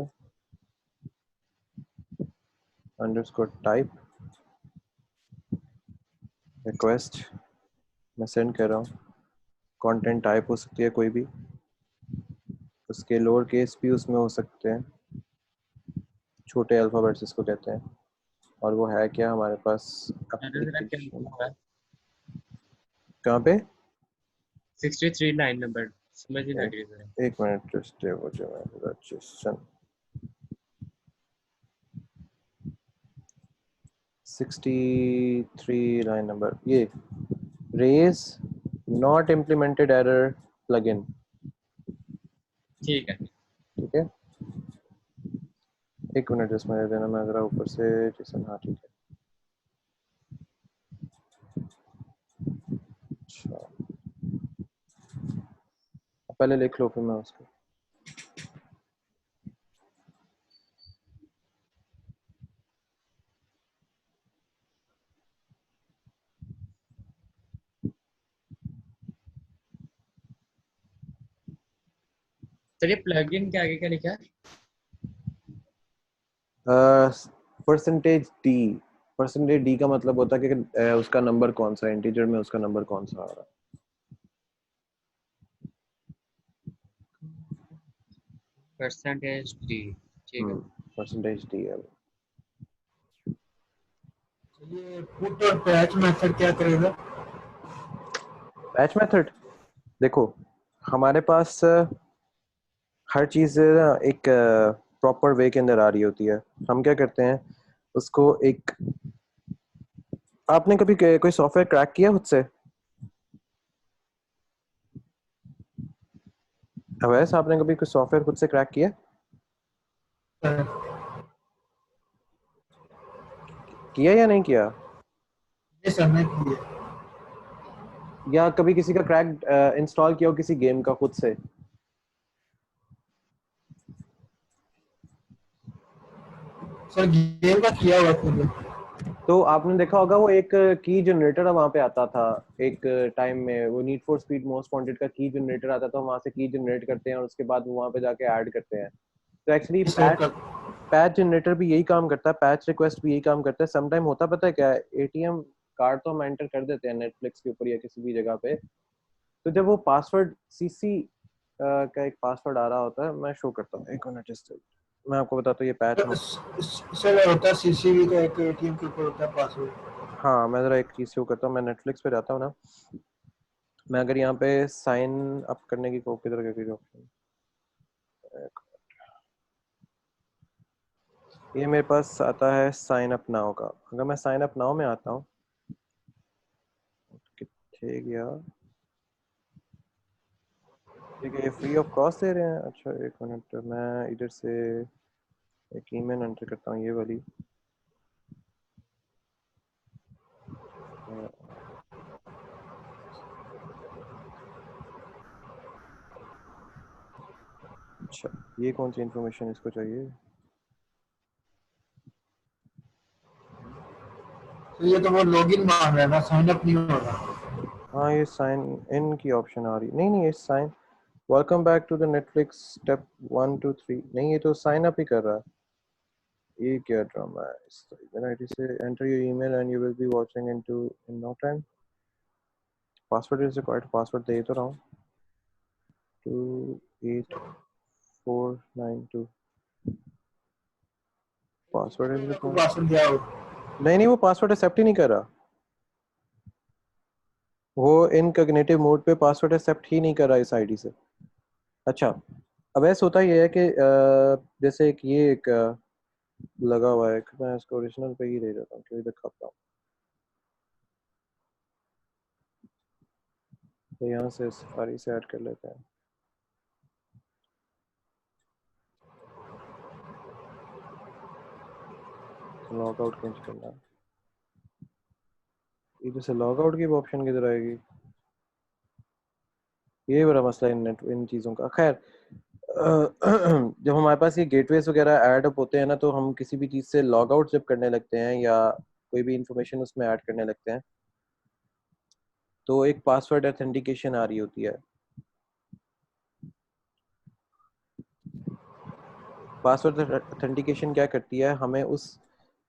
अंडरस्कोर टाइप रिक्वेस्ट मैं सेंड कर रहा हूँ। कंटेंट टाइप हो सकती है कोई भी, उसके लोअर केस भी उसमें हो सकते हैं, छोटे अल्फ़ाबेट्स इसको कहते हैं। और वो है क्या हमारे पास जरा क्या एप्लीकेशन। लिखा हुआ है? कहाँ पे? 63 लाइन नंबर समझ नहीं लग रही है। एक मिनट स्टे हो जाए, रजिस्ट्रेशन 63 लाइन नंबर, ये raise not implemented error plugin. ठीक है। ठीक है, एक मिनट इसमें दे देना, मैं जरा ऊपर से जैसन। हाँ ठीक है। अच्छा पहले लिख लो फिर मैं उसको। सर ये प्लगइन के आगे क्या लिखा है? परसेंटेज डी का मतलब होता है कि उसका नंबर कौन सा, इंटीजर में उसका नंबर कौन सा आ रहा है। Percentage D. ठीक है। परसेंटेज डी है। ये पुट और पैच मेथड क्या करेगा? पैच मेथड देखो, हमारे पास हर चीज़ ना एक प्रॉपर वे के अंदर आ रही होती है। हम क्या करते हैं उसको एक, आपने कभी कोई सॉफ्टवेयर क्रैक किया खुद से? अवैस आपने कभी कोई सॉफ्टवेयर खुद से क्रैक किया? किया या नहीं किया? ये सबने किया। या कभी किसी का क्रैक इंस्टॉल किया हो किसी गेम का खुद से? सर गेम का किया हुआ खुद। तो आपने देखा होगा वो एक की जनरेटर वहां पे आता था एक टाइम में, वो need for speed most wanted का की जनरेटर आता था, वहां से की जनरेट करते हैं और उसके बाद वहां पे जाके ऐड करते हैं। तो एक्चुअली स्टोर कर। पैच जनरेटर भी यही काम करता है, पैच रिक्वेस्ट भी यही काम करता है। समटाइम होता पता है क्या है, एटीएम कार्ड तो हम एंटर कर देते हैं नेटफ्लिक्स के ऊपर या किसी भी जगह पे, तो जब वो पासवर्ड सीसी का एक पासवर्ड आ रहा होता है, मैं शो करता हूँ एक मिनट इस, मैं आपको बताता हूँ ये पैच। सर होता है सीसीवी का एक एटीएम के ऊपर होता है पासवर्ड। हाँ मैं जरा एक चीज शो करता हूँ, मैं नेटफ्लिक्स पे जाता हूँ ना, मैं अगर यहाँ पे साइन अप करने की किधर करके ऑप्शन, ये मेरे पास आता है साइन अप नाउ का। अगर मैं साइन अप नाउ में आता हूँ, कितने गया, ठीक है ये फ्री ऑफ कॉस्ट दे रहे हैं। अच्छा एक मिनट, मैं इधर से एक ईमेल एंटर करता हूँ, ये वाली। अच्छा ये कौन सी इंफॉर्मेशन इसको चाहिए? तो ये तो वो लॉगिन मांग रहा है ना, साइन अप नहीं हो रहा। हाँ ये साइन इन की ऑप्शन आ रही, नहीं नहीं ये sign, welcome back to the Netflix step 1 2 3, नहीं ये तो साइन अप ही कर रहा है। ये क्या ड्रामा है? इस ईमेल आईडी से enter your email and you will be watching into in no time, password is required, password दे तो रहा हूँ 28492, पासवर्ड इज आपको रिक्वायर्ड। पासवर्ड दिया हो। नहीं नहीं वो पासवर्ड एक्सेप्ट ही नहीं कर रहा, वो इनकॉग्निटिव मोड पे पासवर्ड एक्सेप्ट ही नहीं कर रहा इस आईडी से। अच्छा अब ऐसा होता ये है कि जैसे एक ये एक लगा हुआ है, मैं इसको ओरिजिनल पे ही ले जाता हूँ क्योंकि दिखाता हूँ, तो यहाँ से सफारी से ऐड कर लेते हैं। लॉग आउट कैसे करना है, इधर से लॉग आउट की ऑप्शन किधर आएगी? ये बड़ा मसला है इन चीज़ों का। खैर जब हमारे पास ये गेटवेज वगैरह ऐड अप होते हैं ना, तो हम किसी भी चीज़ से लॉग आउट जब करने लगते हैं या कोई भी इंफॉर्मेशन उसमें ऐड करने लगते हैं, तो एक पासवर्ड ऑथेंटिकेशन आ रही होती है। पासवर्ड ऑथेंटिकेशन क्या करती है, हमें उस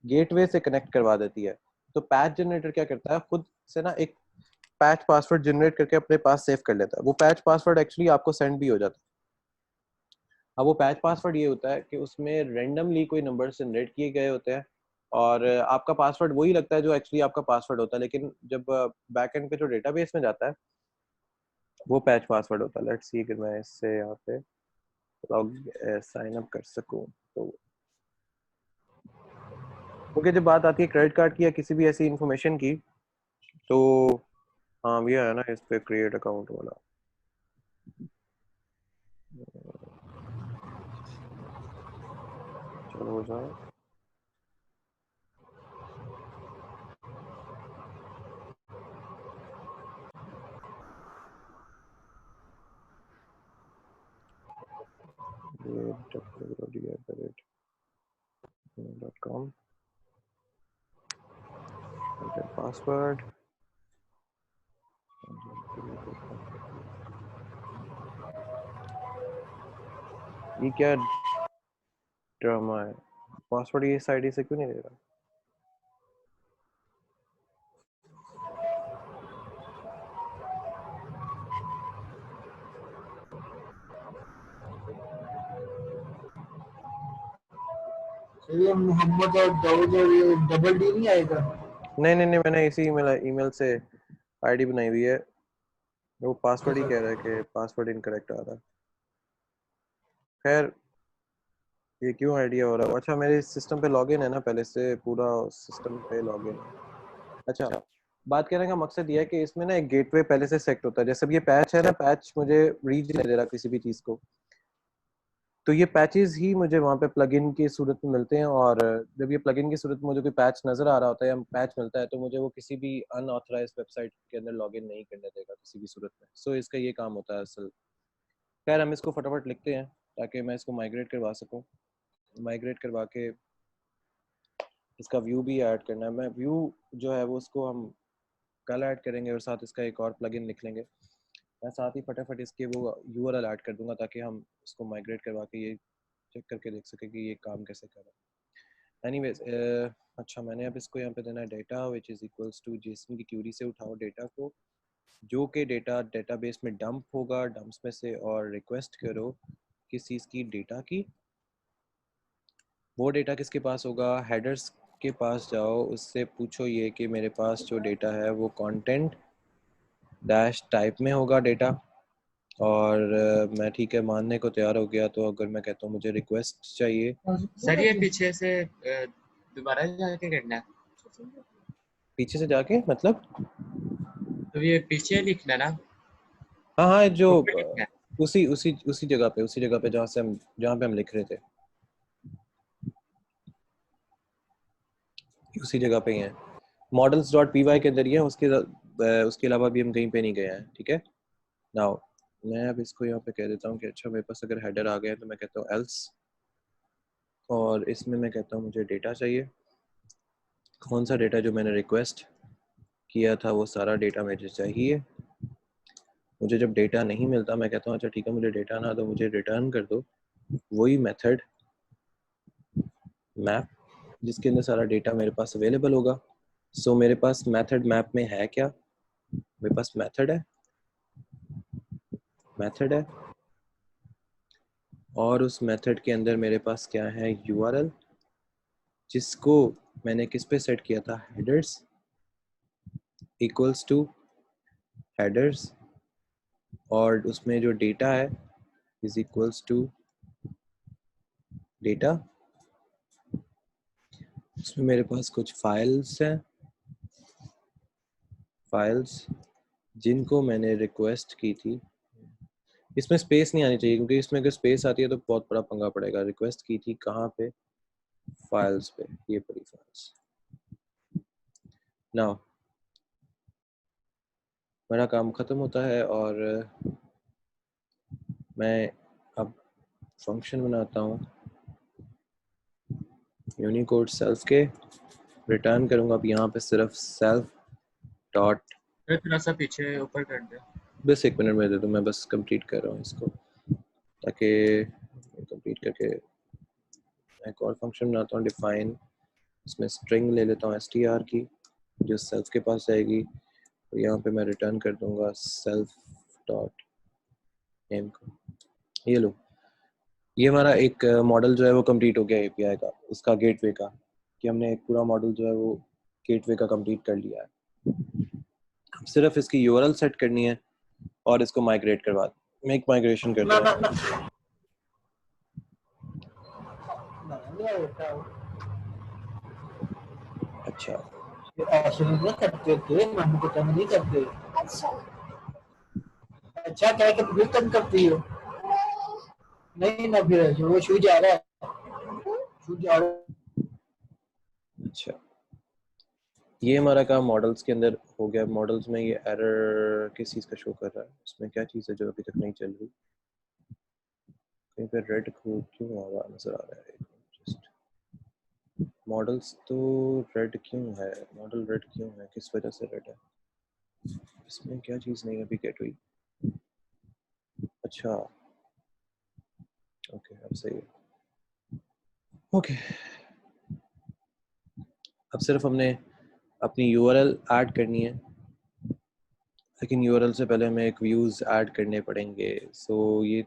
गेटवे से कनेक्ट करवा देती है। तो पैच जनरेटर क्या करता है, खुद से ना एक पैच पासवर्ड जनरेट करके अपने पास सेव कर लेता है। वो पैच पासवर्ड एक्चुअली आपको सेंड भी हो जाता है। अब वो पैच पासवर्ड ये होता है कि उसमें रेंडमली कोई नंबर जनरेट किए गए होते हैं और आपका पासवर्ड वही लगता है जो एक्चुअली आपका पासवर्ड होता है, लेकिन जब बैकएंड पे जो डेटाबेस में जाता है वो पैच पासवर्ड होता है। लेट्स सी अगर मैं इससे यहाँ पे लॉग साइन अप कर सकूं तो, क्योंकि जब बात आती है क्रेडिट कार्ड की या किसी भी ऐसी इंफॉर्मेशन की, तो हाँ ये है ना इस पे क्रिएट अकाउंट वाला। चलो हो जाए। ये www.com enter password। ये क्या ड्रामा है, पासवर्ड ये इस आईडी से क्यों नहीं दे रहा? ये मोहम्मद और दाऊद और ये डबल डी नहीं आएगा? नहीं, मैंने इसी ईमेल से आईडी बनाई हुई है। वो पासवर्ड ही कह रहा है कि पासवर्ड इनकरेक्ट आ रहा है। खैर ये क्यों आइडिया हो रहा है? अच्छा मेरे सिस्टम पे लॉगिन है ना, पहले से पूरा सिस्टम पे लॉगिन है। अच्छा बात करने का मकसद ये है कि इसमें ना एक गेटवे पहले से सेट होता है। जैसे ये पैच है ना, पैच मुझे रीड नहीं दे रहा किसी भी चीज़ को, तो ये पैचेस ही मुझे वहाँ पे प्लगइन की सूरत में मिलते हैं। और जब ये प्लगइन की सूरत में मुझे कोई पैच नज़र आ रहा होता है या पैच मिलता है, तो मुझे वो किसी भी अनऑथराइज वेबसाइट के अंदर लॉगिन नहीं करने देगा किसी भी सूरत में। सो इसका ये काम होता है असल। खैर हम इसको फटाफट लिखते हैं ताकि मैं इसको माइग्रेट करवा सकूँ। माइग्रेट करवा के इसका व्यू भी ऐड करना है। मैं व्यू जो है वो उसको हम कल ऐड करेंगे और साथ इसका एक और प्लगइन लिख लेंगे। मैं साथ ही फटाफट इसके वो यूआरएल ऐड कर दूंगा ताकि हम इसको माइग्रेट करवा के ये चेक करके देख सके कि ये काम कैसे कर रहा है। एनीवेज अच्छा मैंने अब इसको यहाँ पे देना है data which is equals to JSON की क्यूरी से उठाओ डेटा को, जो कि डेटा डेटाबेस में डंप होगा, डंप्स में से, और रिक्वेस्ट करो किस चीज़ की, डेटा की। वो डेटा किसके पास होगा? हेडर्स के पास जाओ, उससे पूछो ये कि मेरे पास जो डेटा है वो कंटेंट डैश टाइप में होगा डेटा। और मैं ठीक है मानने को तैयार हो गया। तो अगर मैं कहता हूँ मुझे रिक्वेस्ट चाहिए, सर ये पीछे से दोबारा जाके करना है, पीछे से जाके मतलब? तो ये पीछे लिखना है ना, हाँ हाँ जो ऊपर लिखना है। उसी जगह पे जहाँ पे हम लिख रहे थे, उसी जगह पे ही है। models.py के अंदर ही है, उसके अलावा भी हम कहीं पे नहीं गए हैं। ठीक है नाउ मैं अब इसको यहाँ पे कह देता हूँ कि अच्छा मेरे पास अगर हेडर आ गया है तो मैं कहता हूँ एल्स, और इसमें मैं कहता हूँ मुझे डेटा चाहिए। कौन सा डेटा? जो मैंने रिक्वेस्ट किया था वो सारा डेटा मुझे चाहिए। मुझे जब डेटा नहीं मिलता मैं कहता हूँ अच्छा ठीक है मुझे डेटा ना दो, मुझे रिटर्न कर दो वही मेथड मैप जिसके अंदर सारा डेटा मेरे पास अवेलेबल होगा। सो मेरे पास मेथड मैप में है क्या? मेरे पास मेथड है और उस मेथड के अंदर मेरे पास क्या है? यूआरएल, जिसको मैंने किस पे सेट किया था? हेडर्स इक्वल्स टू हेडर्स, और उसमें जो डेटा है इज इक्वल्स टू डेटा। उसमें मेरे पास कुछ फाइल्स हैं, फाइल्स जिनको मैंने रिक्वेस्ट की थी। इसमें स्पेस नहीं आनी चाहिए क्योंकि इसमें अगर स्पेस आती है तो बहुत बड़ा पंगा पड़ेगा। रिक्वेस्ट की थी कहाँ पे? फाइल्स पे, ये पड़ी फाइल्स। नाउ मेरा काम ख़त्म होता है और मैं अब फंक्शन बनाता हूँ यूनिकोड सेल्फ के, रिटर्न करूँगा अब यहाँ पे सिर्फ सेल्फ डॉट। फिर थोड़ा सा पीछे ऊपर कर दे। बस एक मिनट में दे दूँ, मैं बस कंप्लीट कर रहा हूँ इसको ताकि कंप्लीट करके एक और फंक्शन बनाता हूँ डिफाइन। इसमें स्ट्रिंग ले लेता हूँ str की, जो सेल्फ के पास जाएगी, तो यहाँ पे मैं रिटर्न कर दूंगा सेल्फ डॉट नेम को। ये लो, ये हमारा एक मॉडल जो है वो कंप्लीट हो गया एपीआई का, उसका गेटवे का, कि हमने एक पूरा मॉडल जो है वो गेटवे का कंप्लीट कर लिया है। सिर्फ इसकी यूआरएल सेट करनी है और इसको माइग्रेट करवा, मेक माइग्रेशन कर ना दो। ना ना ना नहीं होता। अच्छा, ऐसे नहीं करते थे, हम को तंग नहीं करते। अच्छा क्या है कि फिर तंग करती हो? नहीं ना, फिर वो छू जा रहा है, छू जा रहा है। अच्छा, ये हमारा काम मॉडल्स के अंदर हो गया। मॉडल्स में ये एरर किस चीज़ का शो कर रहा है, इसमें क्या चीज़ है जो अभी तक नहीं चल रही? कहीं पे रेड कोड क्यों आ रहा नजर आ रहा है? जस्ट मॉडल्स तो रेड क्यों है? मॉडल रेड क्यों है, किस वजह से रेड है? इसमें क्या चीज़ नहीं अभी गेट हुई? अच्छा, ओके, अब सही है। ओके, अब सिर्फ हमने अपनी यूआरएल ऐड करनी है, लेकिन यूआरएल से पहले हमें एक व्यूज़ ऐड करने पड़ेंगे। सो ये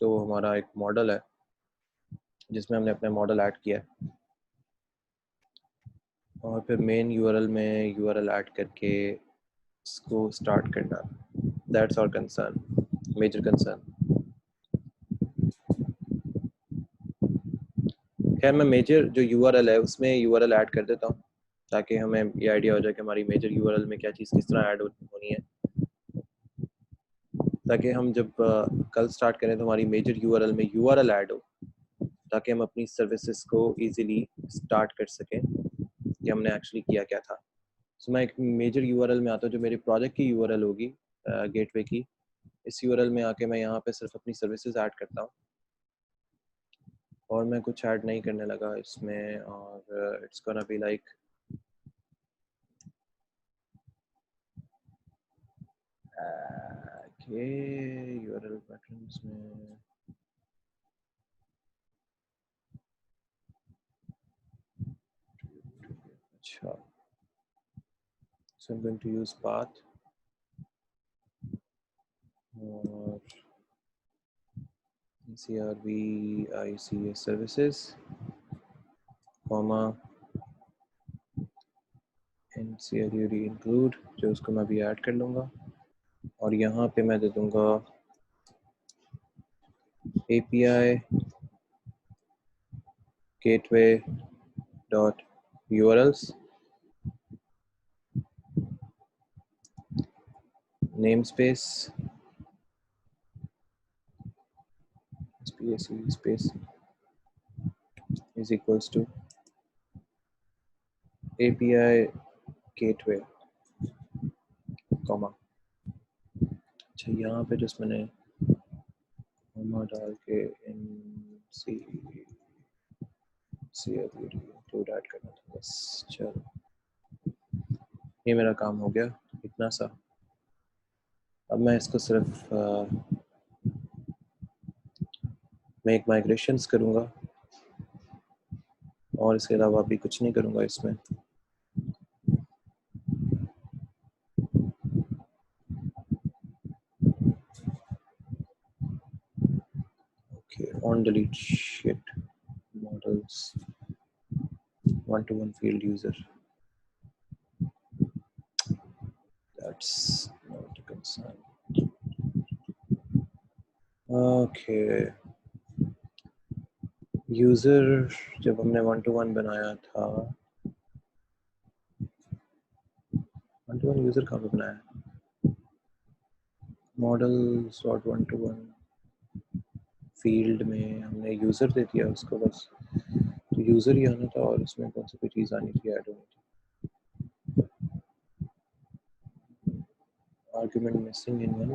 तो हमारा एक मॉडल है जिसमें हमने अपना मॉडल ऐड किया है, और फिर मेन यूआरएल में यूआरएल ऐड करके इसको स्टार्ट करना। That's our concern, major concern. खैर, मैं मेजर जो यूआरएल है उसमें यूआरएल ऐड कर देता हूँ, ताकि हमें ये आइडिया हो जाए कि हमारी मेजर यूआरएल में क्या चीज़ किस तरह ऐड होनी है, ताकि हम जब कल स्टार्ट करें तो हमारी मेजर यूआरएल में यूआरएल ऐड हो, ताकि हम अपनी सर्विसेज को इजीली स्टार्ट कर सकें कि हमने एक्चुअली किया क्या था। सो मैं एक मेजर यूआरएल में आता हूँ जो मेरे प्रोजेक्ट की यूआरएल होगी, गेटवे की। इस यूआरएल में आके मैं यहाँ पे सिर्फ अपनी सर्विसेज ऐड करता हूँ, और मैं कुछ ऐड नहीं करने लगा इसमें। और इट्स गोना बी लाइक के यूआरएल पैटर्न्स में अच्छा, so I'm going to use path और CRV ICS services comma NCRUD include, जो उसको मैं भी ऐड कर लूँगा, और यहाँ पे मैं दे दूँगा API gateway dot URLs namespace space space is equals to API gateway comma। अच्छा, यहाँ पे जस्ट मैंने comma डाल के NCRUD include ऐड करना था बस। चलो, ये मेरा काम हो गया इतना सा। अब मैं इसको सिर्फ मेक माइग्रेशंस करूँगा, और इसके अलावा भी कुछ नहीं करूँगा इसमें। Okay, on delete shit models one-to-one field user, that's not a concern. Okay, user जब हमने 1-to-1 बनाया था, 1-to-1 यूजर कहाँ पे बनाया? मॉडल्स डॉट 1-to-1 फील्ड में हमने यूजर दे दिया उसको बस, तो यूजर ही आना था, और उसमें कौन सी कोई चीज़ आनी थी, ऐड होनी थी। Argument missing in one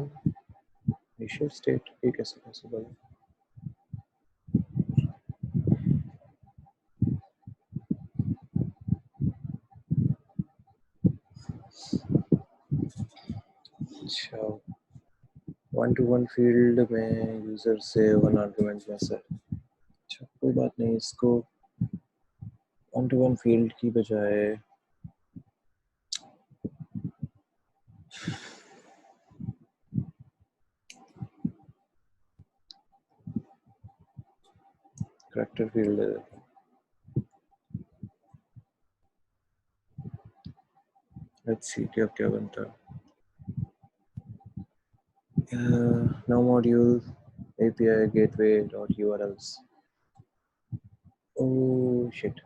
initial state, ये कैसे पॉसिबल है? अच्छा, 1-to-1 फील्ड में यूजर से 1 आर्गुमेंट मैसेज। अच्छा, कोई बात नहीं, इसको 1-to-1 फील्ड की बजाय कैरेक्टर फील्ड दे देता हूँ। लेट्स सी क्या क्या बनता है। No module API gateway dot URLs. Oh shit.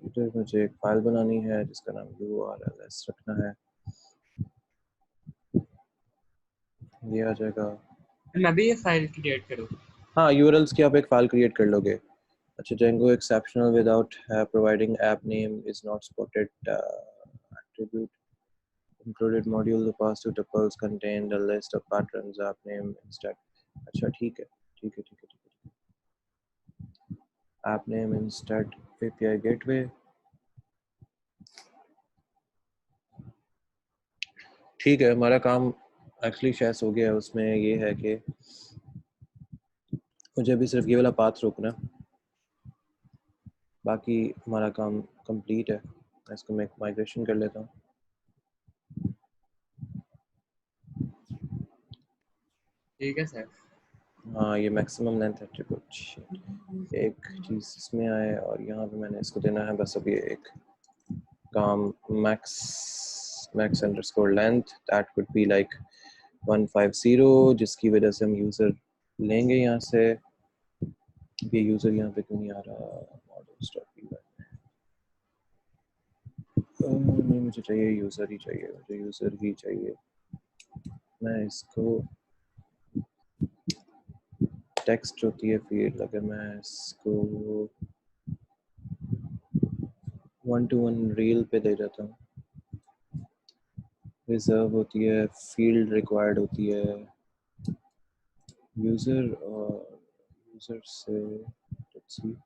इधर मुझे एक फाइल बनानी है जिसका नाम URLs रखना है। ये आ जाएगा। मैं भी ये फाइल क्रिएट करूँ? हाँ, URLs की आप एक फाइल क्रिएट कर लोगे। अच्छा, Django exceptional without providing app name is not spotted attribute included module the past two tuples contain the list of patterns app name instead. अच्छा ठीक है app name instead API gateway। ठीक है, हमारा काम एक्चुअली शेयर हो गया है। उसमें ये है कि मुझे अभी सिर्फ ये वाला पाथ रोकना, बाकी हमारा काम कंप्लीट है। मैं इसको मैं माइग्रेशन कर लेता हूँ। ठीक है सर। हाँ, ये मैक्सिमम लेंथ एट्रीब्यूट एक चीज़ इसमें आए और यहाँ पे मैंने इसको देना है बस अभी एक काम max underscore length that could be like 150, जिसकी वजह से हम यूज़र लेंगे यहाँ से। ये यूज़र यहाँ पे क्यों नहीं आ रहा? नहीं, मुझे चाहिए यूज़र ही चाहिए, मुझे यूज़र ही चाहिए। मैं इसको टेक्स्ट होती है फील्ड, अगर मैं इसको 1-to-1 रील पे दे देता हूँ। रिजर्व होती है, फील्ड रिक्वायर्ड होती है यूज़र और यूज़र से। लेट्स सी,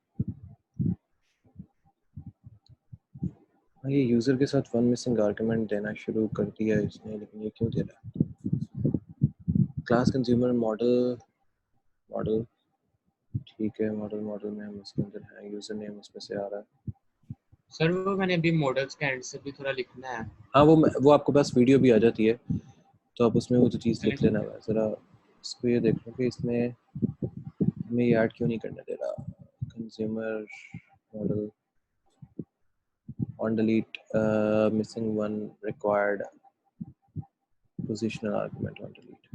ये यूज़र के साथ वन मिसिंग आर्गुमेंट देना शुरू कर दिया है इसने, लेकिन ये क्यों दे रहा है? क्लास कंज्यूमर मॉडल ठीक है, मॉडल में हम इसके अंदर है, यूज़र नेम उसमें से आ रहा है। सर वो मैंने अभी मॉडल्स के एंड से भी थोड़ा लिखना है। हाँ, वो आपके पास वीडियो भी आ जाती है, तो आप उसमें वो तो चीज़ लिख लेना है। ज़रा इसको ये देख लो कि इसमें हमें ये ऐड क्यों नहीं करने दे रहा। Consumer model on delete missing one required positional argument on delete।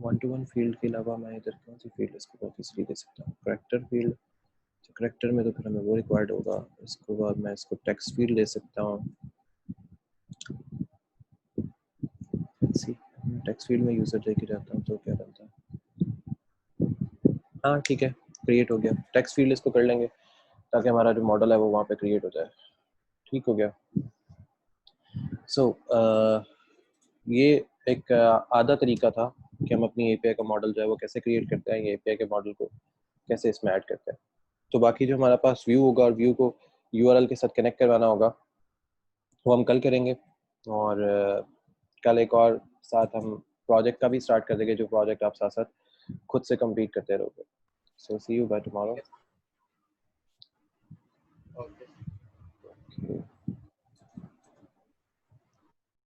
1-to-1 field के अलावा मैं इधर कौन सी फील्ड इसको बहुत इजीली दे सकता हूँ? Character field. करेक्टर में तो फिर हमें वो रिक्वायर्ड होगा। इसके बाद मैं इसको टेक्स्ट फील्ड दे सकता हूँ। टेक्स्ट फील्ड में यूजर दे के जाता हूँ तो क्या बनता है? हाँ ठीक है, क्रिएट हो गया। टेक्स्ट फील्ड इसको कर लेंगे ताकि हमारा जो मॉडल है वो वहाँ पे क्रिएट हो जाए। ठीक हो गया। ये एक आधा तरीका था कि हम अपनी एपीआई का मॉडल जो है वो कैसे क्रिएट करते हैं, ये एपीआई के मॉडल को कैसे इसमें ऐड करते हैं। तो बाकी जो हमारे पास व्यू होगा और व्यू को यूआरएल के साथ कनेक्ट करवाना होगा वो हम कल करेंगे, और कल एक और साथ हम प्रोजेक्ट का भी स्टार्ट कर देंगे, जो प्रोजेक्ट आप साथ साथ खुद से कंप्लीट करते रहोगे। सो सी यू बाय टुमारो। ओके।